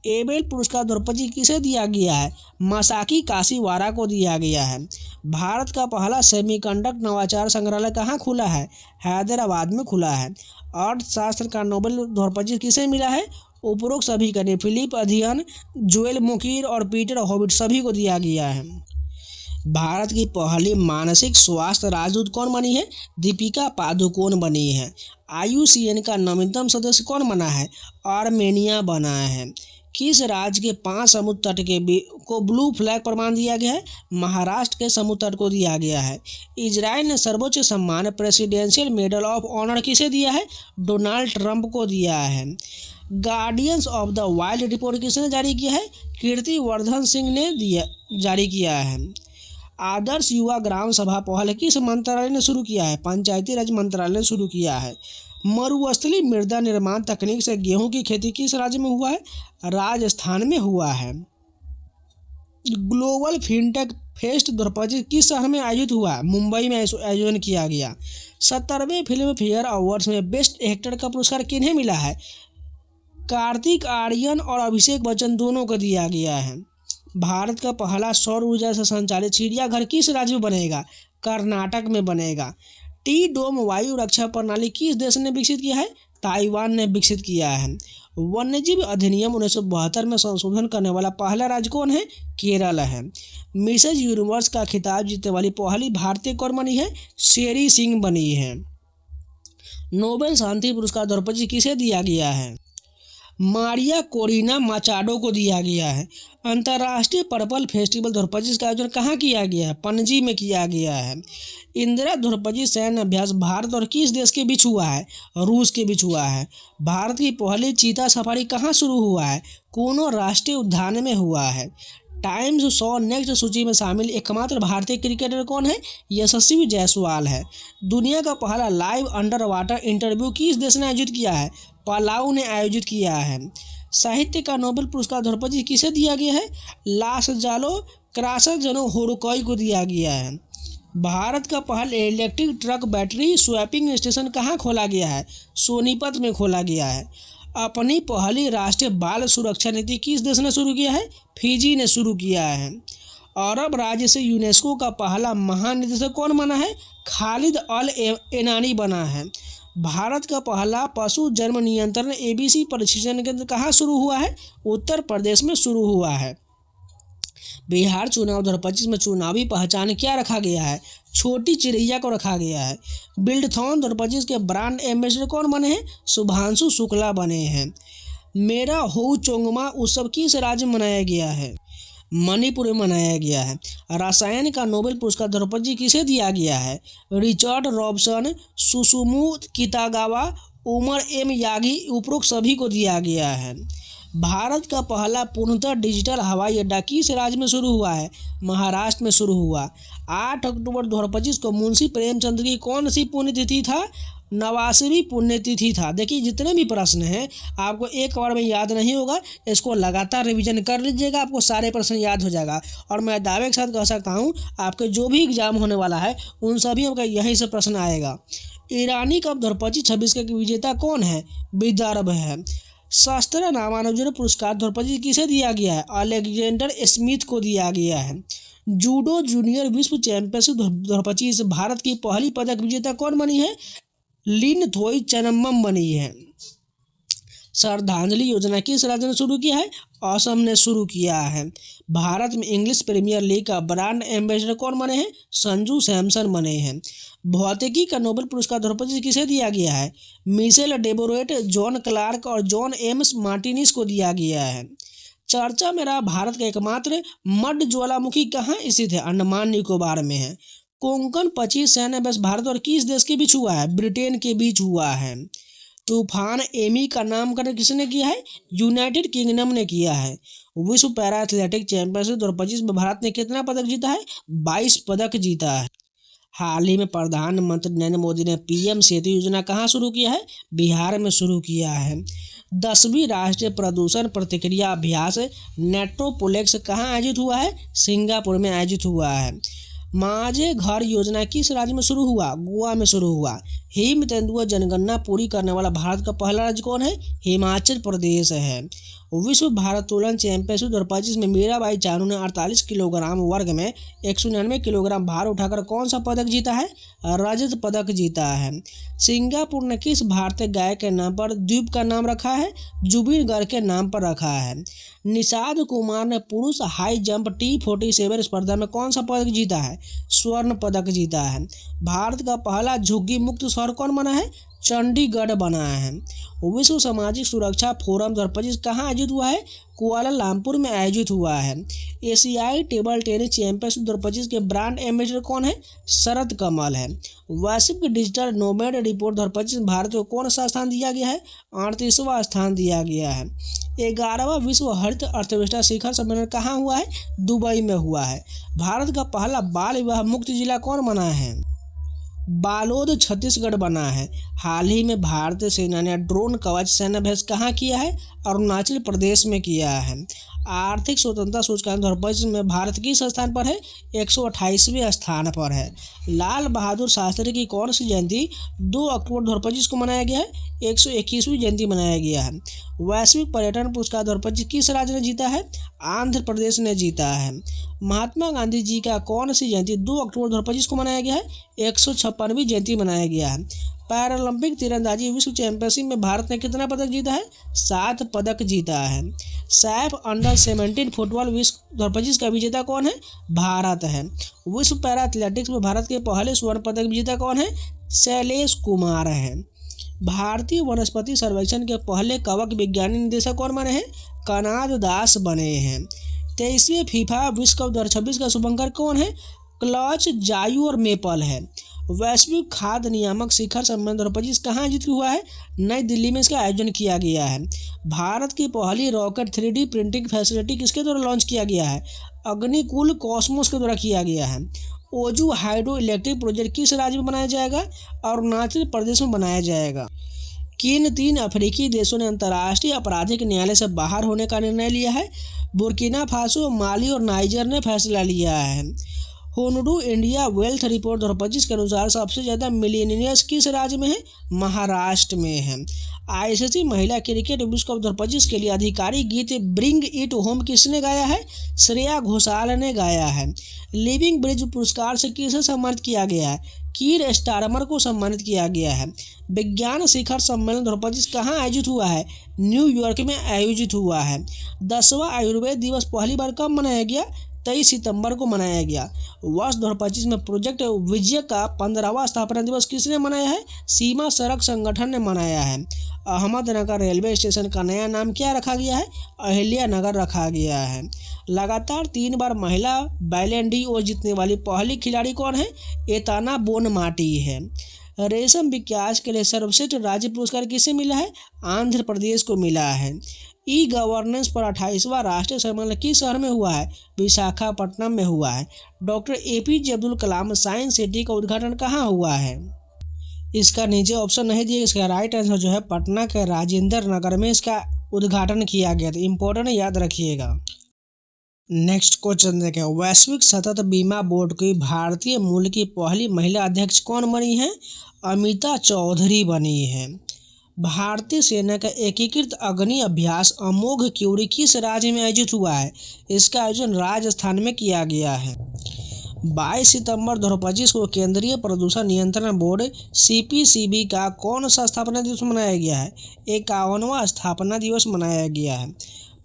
एबेल पुरस्कार द्रौपदी किसे दिया गया है? मासाकी काशीवारा को दिया गया है। भारत का पहला सेमीकंडक्टर नवाचार संग्रहालय कहाँ खुला है? हैदराबाद में खुला है। अर्थशास्त्र का नोबेल द्रौपदी किसे मिला है? उपरोक्त सभी का नहीं, फिलिप अध्ययन, जोएल मोकीर और पीटर हॉबिट सभी को दिया गया है। भारत की पहली मानसिक स्वास्थ्य राजदूत कौन बनी है? दीपिका पादुकोण बनी है। IUCN का नवीनतम सदस्य कौन बना है? आर्मेनिया बना है। किस राज्य के 5 समुद्र तट को ब्लू फ्लैग प्रमाण दिया गया है? महाराष्ट्र के समुद्र तट को दिया गया है। इजराइल ने सर्वोच्च सम्मान प्रेसिडेंशियल मेडल ऑफ ऑनर किसे दिया है? डोनाल्ड ट्रंप को दिया है। Guardians of the wild report किसने जारी किया है? कीर्तिवर्धन सिंह ने जारी किया है। आदर्श युवा ग्राम सभा पहल किस मंत्रालय ने शुरू किया है? पंचायती राज मंत्रालय ने शुरू किया है। मरुस्थलीय मृदा निर्माण तकनीक से गेहूं की खेती किस राज्य में हुआ है? राजस्थान में हुआ है। ग्लोबल फिनटेक फेस्ट द्रौपदी किस शहर में आयोजित हुआ? मुंबई में आयोजन किया गया। 70वें फिल्म फेयर अवार्ड्स में बेस्ट एक्टर का पुरस्कार किन्हें मिला है? कार्तिक आर्यन और अभिषेक बच्चन दोनों को दिया गया है। भारत का पहला सौर ऊर्जा से संचालित चिड़ियाघर किस राज्य में बनेगा? कर्नाटक में बनेगा। टी डोम वायु रक्षा प्रणाली किस देश ने विकसित किया है? ताइवान ने विकसित किया है। वन्यजीव अधिनियम 1972 में संशोधन करने वाला पहला राज्य कौन है? केरल है। मिसेज यूनिवर्स का खिताब जीतने वाली पहली भारतीय कौन बनी है? शेरी सिंह बनी है। नोबेल शांति पुरस्कार द्रौपदी किसे दिया गया है? मारिया कोरिना माचाडो को दिया गया है। अंतर्राष्ट्रीय पर्पल फेस्टिवल द्रौपदी का आयोजन कहाँ किया गया है? पणजी में किया गया है। इंदिरा द्रौपदी सैन्य अभ्यास भारत और किस देश के बीच हुआ है? रूस के बीच हुआ है। भारत की पहली चीता सफारी कहाँ शुरू हुआ है? कूनो राष्ट्रीय उद्यान में हुआ है। टाइम्स 100 नेक्स्ट सूची में शामिल एकमात्र भारतीय क्रिकेटर कौन है? यशस्वी जायसवाल है। दुनिया का पहला लाइव अंडर वाटर इंटरव्यू किस देश ने आयोजित किया है? पालाऊ ने आयोजित किया है। साहित्य का नोबेल पुरस्कार द्रौपदी किसे दिया गया है? लासजालो क्रासजनो होरुकोई को दिया गया है। भारत का पहला electric truck battery swapping station कहाँ खोला गया है? सोनीपत में खोला गया है। अपनी पहली राष्ट्रीय बाल सुरक्षा नीति किस देश ने शुरू किया है? फिजी ने शुरू किया है। अरब राज्य से यूनेस्को का पहला महानिदेशक कौन बना है? खालिद अल एनानी बना है। भारत का पहला पशु जन्म नियंत्रण ABC प्रशिक्षण केंद्र कहाँ शुरू हुआ है? उत्तर प्रदेश में शुरू हुआ है। बिहार चुनाव 2025 में चुनावी पहचान क्या रखा गया है? छोटी चिड़ैया को रखा गया है। बिल्डथॉन 2025 के ब्रांड एम्बेसडर कौन बने हैं? शुभांशु शुक्ला बने हैं। मेरा होऊ चोंगमा उत्सव किस राज्य में मनाया गया है? मणिपुर में मनाया गया है। रसायन का नोबेल पुरस्कार द्रौपदी किसे दिया गया है? Richard Robson, Susumu Kitagawa, Omar M Yaghi उपरोक्त सभी को दिया गया है। भारत का पहला पूर्णतः डिजिटल हवाई अड्डा किस राज्य में शुरू हुआ है? महाराष्ट्र में शुरू हुआ। 8 अक्टूबर 2025 को मुंशी प्रेमचंद की कौन सी पुण्यतिथि था? 89वीं पुण्यतिथि था। देखिए जितने भी प्रश्न हैं आपको एक बार में याद नहीं होगा, इसको लगातार रिवीजन कर लीजिएगा, आपको सारे प्रश्न याद हो जाएगा। और मैं दावे के साथ कह सकता हूँ आपके जो भी एग्जाम होने वाला है उन सभी का यहीं से प्रश्न आएगा। ईरानी कप 2026 के विजेता कौन है? विदर्भ है। शास्त्रीय रामानुजन पुरस्कार द्रौपदी किसे दिया गया है? अलेक्जेंडर स्मिथ को दिया गया है। जूडो जूनियर विश्व चैंपियनशिप 2025 भारत की पहली पदक विजेता कौन बनी है? लिन थोई चनम्मम बनी है। श्रद्धांजलि योजना किस राज्य ने शुरू किया है? असम ने शुरू किया है। भारत में इंग्लिश प्रीमियर लीग का ब्रांड एम्बेसडर कौन बने हैं? संजू सैमसन बने हैं। भौतिकी का नोबेल पुरस्कार द्रौपदी किसे दिया गया है? मिशेल डेबोरेट, जॉन क्लार्क और जॉन एम्स मार्टिनिस को दिया गया है। चर्चा में रहा भारत का एकमात्र मड ज्वालामुखी कहाँ स्थित है? अंडमान निकोबार में है। कोंकण 25 सैन्य अभ्यास भारत और किस देश के बीच हुआ है? ब्रिटेन के बीच हुआ है। तूफान एमी का नामकरण किसने किया है? यूनाइटेड किंगडम ने किया है। विश्व पैरा एथलेटिक चैंपियनशिप 2025 में भारत ने कितना पदक जीता है? 22 पदक जीता है। हाल ही में प्रधानमंत्री नरेंद्र मोदी ने पीएम सेतु योजना कहाँ शुरू किया है? बिहार में शुरू किया है। 10वीं राष्ट्रीय प्रदूषण प्रतिक्रिया अभ्यास नेट्रोपोलेक्स कहाँ आयोजित हुआ है? सिंगापुर में आयोजित हुआ है। माझे घर योजना किस राज्य में शुरू हुआ? गोवा में शुरू हुआ। हिम तेंदुआ जनगणना पूरी करने वाला भारत का पहला राज्य कौन है? हिमाचल प्रदेश है। विश्व भारोत्तोलन चैंपियनशिप 2025 में मीराबाई चानू ने 48 किलोग्राम वर्ग में 199 किलोग्राम भार उठाकर कौन सा पदक जीता है? रजत पदक जीता है। सिंगापुर ने किस भारतीय गायक के नाम पर द्वीप का नाम रखा है? जुबिन गर्ग के नाम पर रखा है। निषाद कुमार ने पुरुष हाई जंप T47 स्पर्धा में कौन सा पदक जीता है? स्वर्ण पदक जीता है। भारत का पहला झुग्गी मुक्त शहर कौन बना है? चंडीगढ़ बना है। विश्व सामाजिक सुरक्षा फोरम 2025 कहाँ आयोजित हुआ है? कुआलालंपुर में आयोजित हुआ है। एशियाई टेबल टेनिस चैंपियनशिप 2025 के ब्रांड एम्बेसडर कौन है? शरद कमल है। वैश्विक डिजिटल नोमैड रिपोर्ट 2025 में भारत को कौन सा स्थान दिया गया है? 38वां स्थान दिया गया है। 11वां विश्व हरित अर्थव्यवस्था शिखर सम्मेलन कहाँ हुआ है? दुबई में हुआ है। भारत का पहला बाल विवाह मुक्त जिला कौन बना है? बालोद छत्तीसगढ़ बना है। हाल ही में भारतीय सेना ने ड्रोन कवच सैन्य अभ्यास कहाँ किया है? अरुणाचल प्रदेश में किया है। आर्थिक स्वतंत्रता सूचकांक 2025 में भारत किस स्थान पर है? 128वें स्थान पर है। लाल बहादुर शास्त्री की कौन सी जयंती 2 अक्टूबर 2025 को मनाया गया है? 121वीं जयंती मनाया गया है। वैश्विक पर्यटन पुरस्कार 2025 किस राज्य ने जीता है? आंध्र प्रदेश ने जीता है। महात्मा गांधी जी का कौन सी जयंती 2 अक्टूबर 2025 को मनाया गया है? 156वीं जयंती मनाया गया है। पैरालंपिक तीरंदाजी विश्व चैंपियनशिप में भारत ने कितना पदक जीता है? 7 पदक जीता है। सैफ अंडर 17 फुटबॉल विश्व 2025 का विजेता कौन है? भारत है। विश्व पैरा एथलेटिक्स में भारत के पहले स्वर्ण पदक विजेता कौन है? शैलेश कुमार है। भारतीय वनस्पति सर्वेक्षण के पहले कवक विज्ञानी निदेशक कौन बने हैं? कनाद दास बने हैं। 23वें फीफा विश्व कप 2026 का शुभंकर कौन है? क्लच, जायू और मेपल है। वैश्विक खाद्य नियामक शिखर सम्मेलन 2025 कहाँ आयोजित हुआ है? नई दिल्ली में इसका आयोजन किया गया है। भारत की पहली रॉकेट 3D प्रिंटिंग फैसिलिटी किसके द्वारा लॉन्च किया गया है? अग्निकुल कॉस्मोस के द्वारा किया गया है। ओजू हाइड्रो इलेक्ट्रिक प्रोजेक्ट किस राज्य में बनाया जाएगा? अरुणाचल प्रदेश में बनाया जाएगा। किन 3 अफ्रीकी देशों ने अंतर्राष्ट्रीय आपराधिक न्यायालय से बाहर होने का निर्णय लिया है? बुर्किना फासो, माली और नाइजर ने फैसला लिया है। होनडू इंडिया वेल्थ रिपोर्ट 2025 के अनुसार सबसे ज़्यादा मिलियनियर्स किस राज्य में है? महाराष्ट्र में है। आईसीसी महिला क्रिकेट विश्व कप 2025 के लिए आधिकारिक गीत ब्रिंग इट होम किसने गाया है? श्रेया घोषाल ने गाया है। लिविंग ब्रिज पुरस्कार से किसे सम्मानित किया गया है? कीर स्टारमर को सम्मानित किया गया है। विज्ञान शिखर सम्मेलन 2025 कहाँ आयोजित हुआ है? न्यूयॉर्क में आयोजित हुआ है। 10वां आयुर्वेद दिवस पहली बार कब मनाया गया? 23 सितंबर को मनाया गया। वर्ष 2025 में प्रोजेक्ट विजय का 15वां स्थापना दिवस किसने मनाया है? सीमा सड़क संगठन ने मनाया है। अहमदनगर रेलवे स्टेशन का नया नाम क्या रखा गया है? अहिल्या नगर रखा गया है। लगातार 3 बार महिला बैलन डीओर जीतने वाली पहली खिलाड़ी कौन है? एताना बोनमाटी है। रेशम विकास के लिए सर्वश्रेष्ठ राज्य पुरस्कार किसे मिला है? आंध्र प्रदेश को मिला है। ई गवर्नेंस पर 28वां राष्ट्रीय सम्मेलन किस शहर में हुआ है? विशाखापट्टनम में हुआ है। Doctor APJ Abdul Kalam science city का उद्घाटन कहाँ हुआ है? इसका नीचे ऑप्शन नहीं दिया। इसका राइट आंसर जो है पटना के राजेंद्र नगर में इसका उद्घाटन किया गया था। इंपॉर्टेंट याद रखिएगा। नेक्स्ट क्वेश्चन देखें। वैश्विक सतत बीमा बोर्ड की भारतीय मूल की पहली महिला अध्यक्ष कौन बनी है? अमिता चौधरी बनी है। भारतीय सेना का एकीकृत अग्नि अभ्यास अमोघ क्यूरी किस राज्य में आयोजित हुआ है? इसका आयोजन राजस्थान में किया गया है। 22 सितंबर 2025 को केंद्रीय प्रदूषण नियंत्रण बोर्ड CPCB का कौन सा स्थापना दिवस मनाया गया है? 51वां स्थापना दिवस मनाया गया है।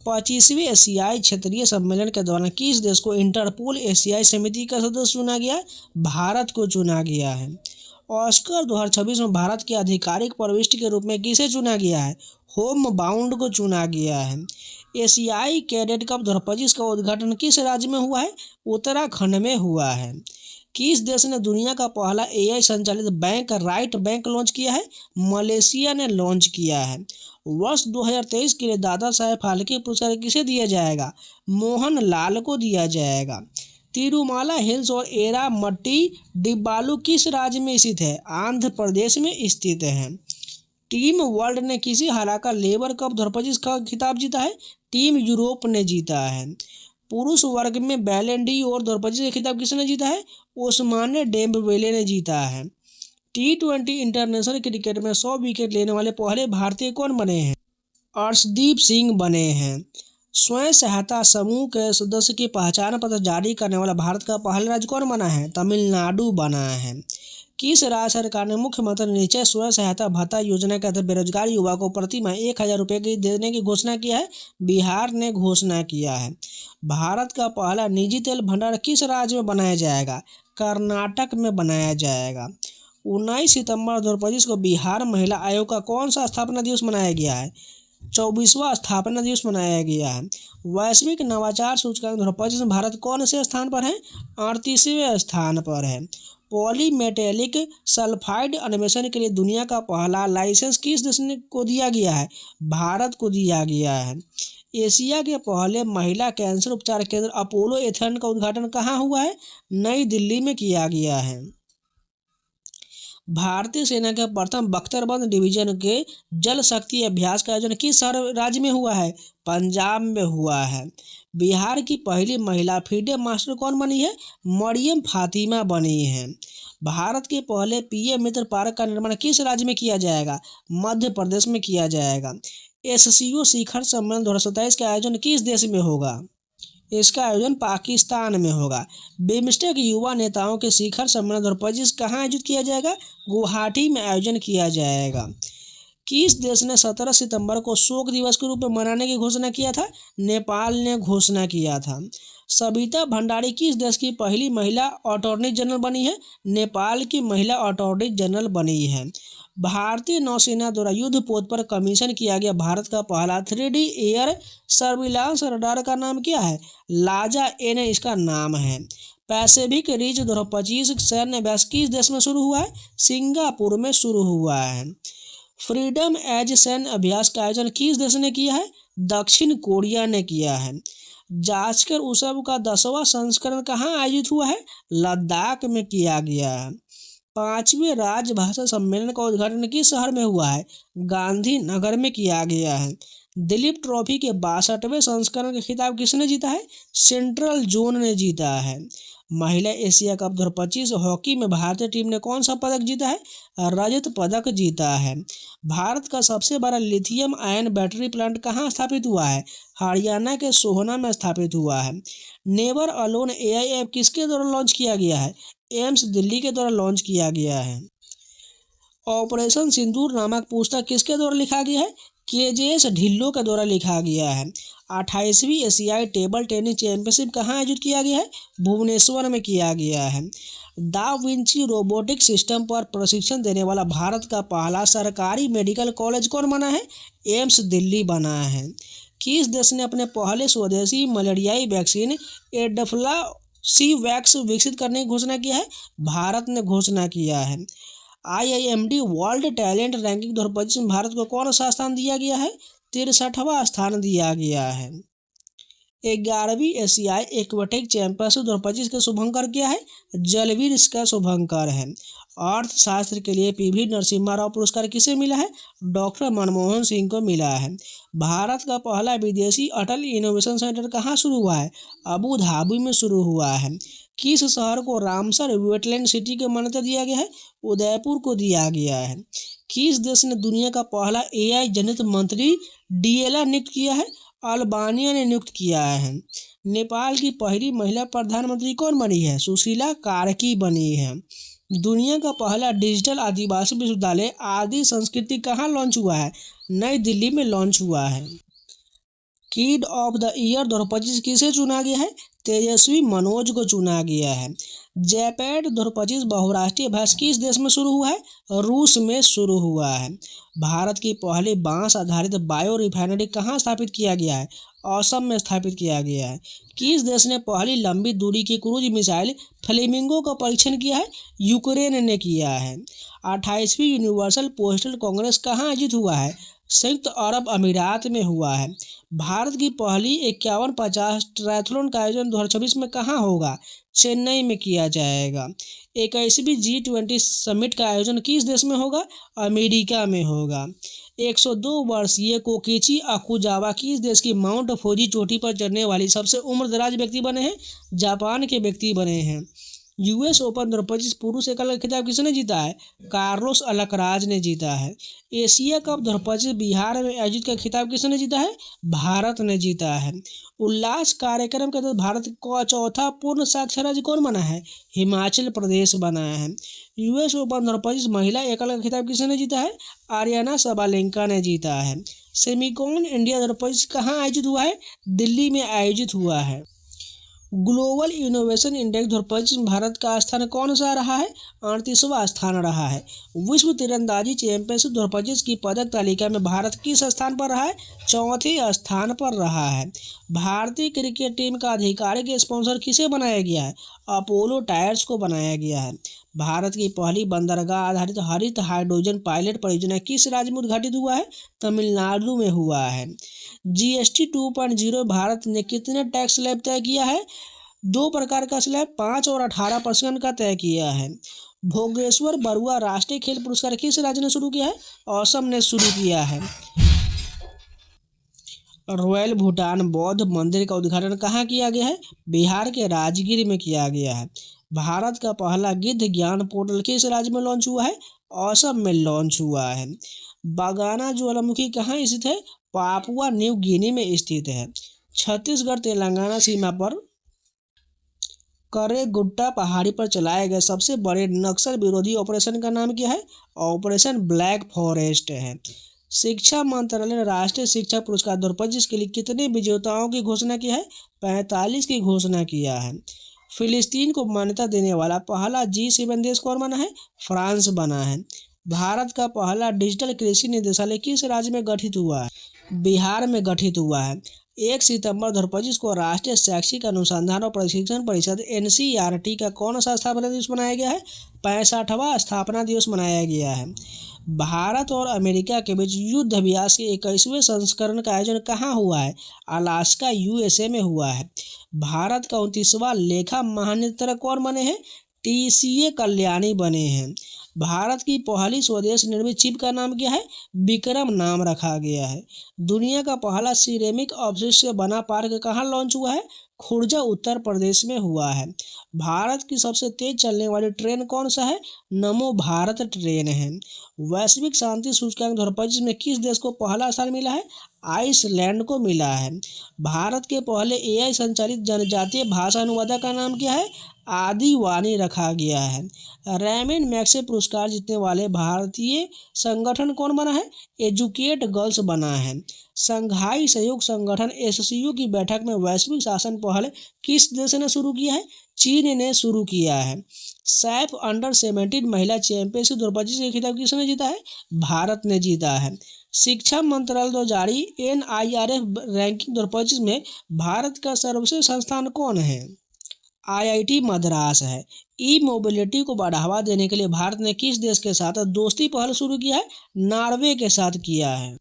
25वें एशियाई क्षेत्रीय सम्मेलन के दौरान किस देश को इंटरपोल एशियाई समिति का सदस्य चुना गया? भारत को चुना गया है। ऑस्कर 2026 में भारत के आधिकारिक प्रविष्टि के रूप में किसे चुना गया है? होम बाउंड को चुना गया है। एशियाई कैडेट कप 2025 का उद्घाटन किस राज्य में हुआ है? उत्तराखंड में हुआ है। किस देश ने दुनिया का पहला एआई संचालित बैंक राइट बैंक लॉन्च किया है? मलेशिया ने लॉन्च किया है। वर्ष 2023 के लिए दादा साहेब फाल्के पुरस्कार किसे दिया जाएगा? मोहन लाल को दिया जाएगा। तिरुमाला हिल्स और एरामट्टी डिब्बालू किस राज्य में स्थित है? आंध्र प्रदेश में स्थित है। टीम वर्ल्ड ने किसे हराकर लेबर कप 2025 का खिताब जीता है? टीम यूरोप ने जीता है। पुरुष वर्ग में बैलन डी और 2025 का खिताब किसने जीता है? ओस्माने डेम्बेले ने जीता है। T20 इंटरनेशनल क्रिकेट में 100 विकेट लेने वाले पहले भारतीय कौन बने हैं? अर्शदीप सिंह बने हैं। स्वयं सहायता समूह के सदस्य की पहचान पत्र जारी करने वाला भारत का पहला राज्य कौन बना है? तमिलनाडु बना है। किस राज्य सरकार ने मुख्यमंत्री निश्चय स्वयं सहायता भत्ता योजना के तहत बेरोजगार युवा को प्रति माह 1,000 रुपये की देने की घोषणा किया है? बिहार ने घोषणा किया है। भारत का पहला निजी तेल भंडार किस राज्य में बनाया जाएगा? कर्नाटक में बनाया जाएगा। 19 सितंबर 2025 को बिहार महिला आयोग का कौन सा स्थापना दिवस मनाया गया है? 24वां स्थापना दिवस मनाया गया है। वैश्विक नवाचार सूचकांक 2025 में भारत कौन से स्थान पर है? 38वें स्थान पर है। पॉलीमेटेलिक सल्फाइड अन्वेषण के लिए दुनिया का पहला लाइसेंस किस देश को दिया गया है? भारत को दिया गया है। एशिया के पहले महिला कैंसर उपचार केंद्र अपोलो एथन का उद्घाटन कहाँ हुआ है? नई दिल्ली में किया गया है। भारतीय सेना के प्रथम बख्तरबंद डिवीजन के जल शक्ति अभ्यास का आयोजन किस राज्य में हुआ है? पंजाब में हुआ है। बिहार की पहली महिला फीडे मास्टर कौन बनी है? मरियम फातिमा बनी है। भारत के पहले पीएम मित्र पार्क का निर्माण किस राज्य में किया जाएगा? मध्य प्रदेश में किया जाएगा। SCO शिखर सम्मेलन 2027 का आयोजन किस देश में होगा? इसका आयोजन पाकिस्तान में होगा। बिम्स्टेक युवा नेताओं के शिखर सम्मेलन 2025 कहाँ आयोजित किया जाएगा? गुवाहाटी में आयोजन किया जाएगा। किस देश ने 17 सितंबर को शोक दिवस के रूप में मनाने की घोषणा किया था? नेपाल ने घोषणा किया था। सविता भंडारी किस देश की पहली महिला अटॉर्नी जनरल बनी है? नेपाल की महिला अटॉर्नी जनरल बनी है। भारतीय नौसेना द्वारा युद्धपोत पर कमीशन किया गया भारत का पहला 3D एयर सर्विलांस रडार का नाम क्या है? लाजा एन इसका नाम है। पैसिफिक रिज 2025 सैन्य अभ्यास किस देश में शुरू हुआ है? सिंगापुर में शुरू हुआ है। फ्रीडम एज सैन्य अभ्यास का आयोजन किस देश ने किया है? दक्षिण कोरिया ने किया है। जांचकर उत्सव का 10वां संस्करण कहाँ आयोजित हुआ है? लद्दाख में किया गया है। 5वें राजभाषा सम्मेलन का उद्घाटन किस शहर में हुआ है? गांधीनगर में किया गया है। दिलीप ट्रॉफी के 62वें संस्करण का खिताब किसने जीता है? सेंट्रल जोन ने जीता है। महिला एशिया कप 2025 हॉकी में भारतीय टीम ने कौन सा पदक जीता है? रजत पदक जीता है। भारत का सबसे बड़ा लिथियम आयन बैटरी प्लांट कहाँ स्थापित हुआ है? हरियाणा के सोहना में स्थापित हुआ है। नेवर अलोन AI ऐप किसके द्वारा लॉन्च किया गया है? एम्स दिल्ली के द्वारा लॉन्च किया गया है। ऑपरेशन सिंदूर नामक पुस्तक किसके द्वारा लिखा गया है? KJS ढिल्लो के द्वारा लिखा गया है। 28वीं एशियाई टेबल टेनिस चैंपियनशिप कहाँ आयोजित किया गया है? भुवनेश्वर में किया गया है। दा विंची रोबोटिक सिस्टम पर प्रशिक्षण देने वाला भारत का पहला सरकारी मेडिकल कॉलेज कौन बना है? एम्स दिल्ली बना है। किस देश ने अपने पहले स्वदेशी मलेरियाई वैक्सीन एडफ्लासीवैक्स विकसित करने की घोषणा की है? भारत ने घोषणा किया है। IIMD वर्ल्ड टैलेंट रैंकिंग 2025 में भारत को कौन सा स्थान दिया गया है? 63वां स्थान दिया गया है। 11वीं एशियाई एक्वेटिक चैंपियनशिप 2025 के शुभंकर क्या है? जलवीर इसका शुभंकर है। अर्थशास्त्र के लिए PV नरसिम्हा राव पुरस्कार किसे मिला है? डॉक्टर मनमोहन सिंह को मिला है। भारत का पहला विदेशी अटल इनोवेशन सेंटर कहाँ शुरू हुआ है? अबू धाबी में शुरू हुआ है। किस शहर को रामसर वेटलैंड सिटी की मान्यता दिया गया है? उदयपुर को दिया गया है। किस देश ने दुनिया का पहला AI जनित मंत्री DLR नियुक्त किया है? अल्बानिया ने नियुक्त किया है। नेपाल की पहली महिला प्रधानमंत्री कौन बनी है? सुशीला कार्की बनी है। दुनिया का पहला डिजिटल आदिवासी विश्वविद्यालय आदि संस्कृति कहाँ लॉन्च हुआ है? नई दिल्ली में लॉन्च हुआ है। किड ऑफ द ईयर 2025 किसे चुना गया है? तेजस्वी मनोज को चुना गया है। जैपैड 2025 बहुराष्ट्रीय अभ्यास किस देश में शुरू हुआ है? रूस में शुरू हुआ है। भारत की पहली बांस आधारित बायो रिफाइनरी कहाँ स्थापित किया गया है? असम में स्थापित किया गया है। किस देश ने पहली लंबी दूरी की क्रूज मिसाइल फ्लेमिंगो का परीक्षण किया है? यूक्रेन ने किया है। 28वीं यूनिवर्सल पोस्टल कांग्रेस कहाँ आयोजित हुआ है? संयुक्त अरब अमीरात में हुआ है। भारत की पहली 51-50 ट्रायथलॉन का आयोजन 2026 में कहाँ होगा? चेन्नई में किया जाएगा। 21वीं G20 समिट का आयोजन किस देश में होगा? अमेरिका में होगा। 102 वर्षीय कोकेची अकुजावा किस देश की माउंट फूजी चोटी पर चढ़ने वाली सबसे उम्रदराज व्यक्ति बने हैं? जापान के व्यक्ति बने हैं। यूएस ओपन 2025 पुरुष एकल का खिताब किसने जीता है? कार्लोस अल्कराज ने जीता है। एशिया कप 2025 बिहार में आयोजित का खिताब किसने जीता है? भारत ने जीता है। उल्लास कार्यक्रम के तहत भारत का चौथा पूर्ण साक्षर राज्य कौन बना है? हिमाचल प्रदेश बना है। यूएस ओपन 2025 महिला एकल का खिताब किसने जीता है? आर्याना सबालेंका ने जीता है। सेमिकॉन इंडिया 2025 कहाँ आयोजित हुआ है? दिल्ली में आयोजित हुआ है। ग्लोबल इनोवेशन इंडेक्स 2025 में भारत का स्थान कौन सा रहा है? 38वां स्थान रहा है। विश्व तीरंदाजी चैंपियनशिप 2025 की पदक तालिका में भारत किस स्थान पर रहा है? चौथे स्थान पर रहा है। भारतीय क्रिकेट टीम का आधिकारिक स्पॉन्सर किसे बनाया गया है? अपोलो टायर्स को बनाया गया है। भारत की पहली बंदरगाह आधारित हरित हाइड्रोजन पायलट परियोजना किस राज्य में उद्घाटित हुआ है? तमिलनाडु में हुआ है। GST 2.0 भारत ने कितने टैक्स स्लैब तय किया है? 2 प्रकार का स्लैब 5 और 18% का तय किया है। भोगेश्वर बरुआ राष्ट्रीय खेल पुरस्कार किस राज्य ने शुरू किया है? असम ने शुरू किया है। रॉयल भूटान बौद्ध मंदिर का उद्घाटन कहाँ किया गया है? बिहार के राजगीर में किया गया है। भारत का पहला गिद्ध ज्ञान पोर्टल किस राज्य में लॉन्च हुआ है? असम में लॉन्च हुआ है। बागाना ज्वालामुखी कहाँ स्थित है? पापुआ न्यू गिनी में स्थित है। छत्तीसगढ़ तेलंगाना सीमा पर करेगुट्टा पहाड़ी पर चलाए गए सबसे बड़े नक्सल विरोधी ऑपरेशन का नाम क्या है? ऑपरेशन ब्लैक फॉरेस्ट है। शिक्षा मंत्रालय ने राष्ट्रीय शिक्षा पुरस्कार 2025 के लिए कितने विजेताओं की घोषणा की है? 45 की घोषणा किया है। फिलिस्तीन को मान्यता देने वाला पहला G7 देश कौन बना है? फ्रांस बना है। भारत का पहला डिजिटल कृषि निदेशालय किस राज्य में गठित हुआ है? बिहार में गठित हुआ है। 1 सितंबर 2025 को राष्ट्रीय शैक्षिक अनुसंधान और प्रशिक्षण परिषद NCERT का कौन सा स्थापना दिवस मनाया गया है? 65वां स्थापना दिवस मनाया गया है। भारत और अमेरिका के बीच युद्ध अभ्यास के 21वें संस्करण का आयोजन कहाँ हुआ है? अलास्का USA में हुआ है। भारत का 29वां लेखा महानियंत्रक कौन बने हैं? TCA कल्याणी बने हैं। भारत की पहली स्वदेश निर्मित चिप का नाम क्या है? विक्रम नाम रखा गया है। दुनिया का पहला सिरेमिक अवशिष्ट से बना पार्क कहाँ लॉन्च हुआ है? खुर्जा उत्तर प्रदेश में हुआ है। भारत की सबसे तेज चलने वाली ट्रेन कौन सा है? नमो भारत ट्रेन है। वैश्विक शांति सूचकांक 2025 में किस देश को पहला स्थान मिला है? आइसलैंड को मिला है। भारत के पहले AI संचालित जनजातीय भाषा अनुवादक का नाम क्या है? आदिवानी रखा गया है। रैमन मैग्सेसे पुरस्कार जीतने वाले भारतीय संगठन कौन बना है? एजुकेट गर्ल्स बना है। संघाई सहयोग संगठन SCO की बैठक में वैश्विक शासन पहल किस देश ने शुरू किया है? चीन ने शुरू किया है। सैफ अंडर-17 महिला चैंपियनशिप 2025 के खिताब किसने जीता है? भारत ने जीता है। शिक्षा मंत्रालय द्वारा जारी NIRF रैंकिंग 2025 में भारत का सर्वश्रेष्ठ संस्थान कौन है? IIT मद्रास है। मोबिलिटी को बढ़ावा देने के लिए भारत ने किस देश के साथ दोस्ती पहल शुरू किया है? नॉर्वे के साथ किया है।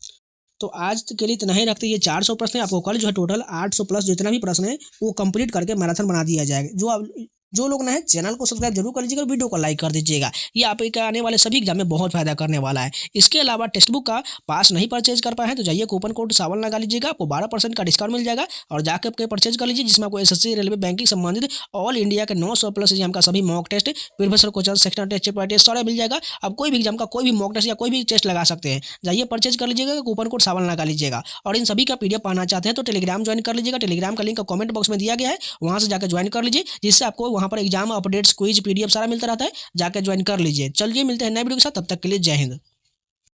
तो आज के लिए इतना ही रखते हैं। ये 400 प्रश्न है। आपको कल जो है टोटल 800 प्लस जितना भी प्रश्न है वो कंप्लीट करके मैराथन बना दिया जाएगा। जो लोग नए हैं चैनल को सब्सक्राइब जरूर कर लीजिएगा और वीडियो को लाइक कर दीजिएगा। ये आपके आने वाले सभी एग्जाम में बहुत फायदा करने वाला है। इसके अलावा टेक्स्ट बुक का पास नहीं परचेज कर पाए हैं तो जाइए कूपन कोड सावन लगा लीजिएगा, आपको 12% का डिस्काउंट मिल जाएगा और जाकर आपके परचेज कर लीजिए, जिसमें आपको SSC रेलवे बैंकिंग संबंधित ऑल इंडिया के 900 प्लस एग्जाम का सभी mock test, previous question, sectional test, chapter test सारा मिल जाएगा। आप कोई भी एग्जाम का कोई भी मॉक टेस्ट या कोई भी टेस्ट लगा सकते हैं। जाइए परचेज कर लीजिएगा, कूपन कोड सावन लगा लीजिएगा। और इन सभी का PDF पाना चाहते हैं तो टेलीग्राम ज्वाइन कर लीजिएगा। टेलीग्राम का लिंक कमेंट बॉक्स में दिया गया है, वहां से जाकर ज्वाइन कर लीजिए, जिससे आपको वहां पर एग्जाम अपडेट्स, क्विज, PDF सारा मिलता रहता है। जाकर ज्वाइन कर लीजिए। चलिए मिलते हैं नए वीडियो के साथ, तब तक के लिए जय हिंद।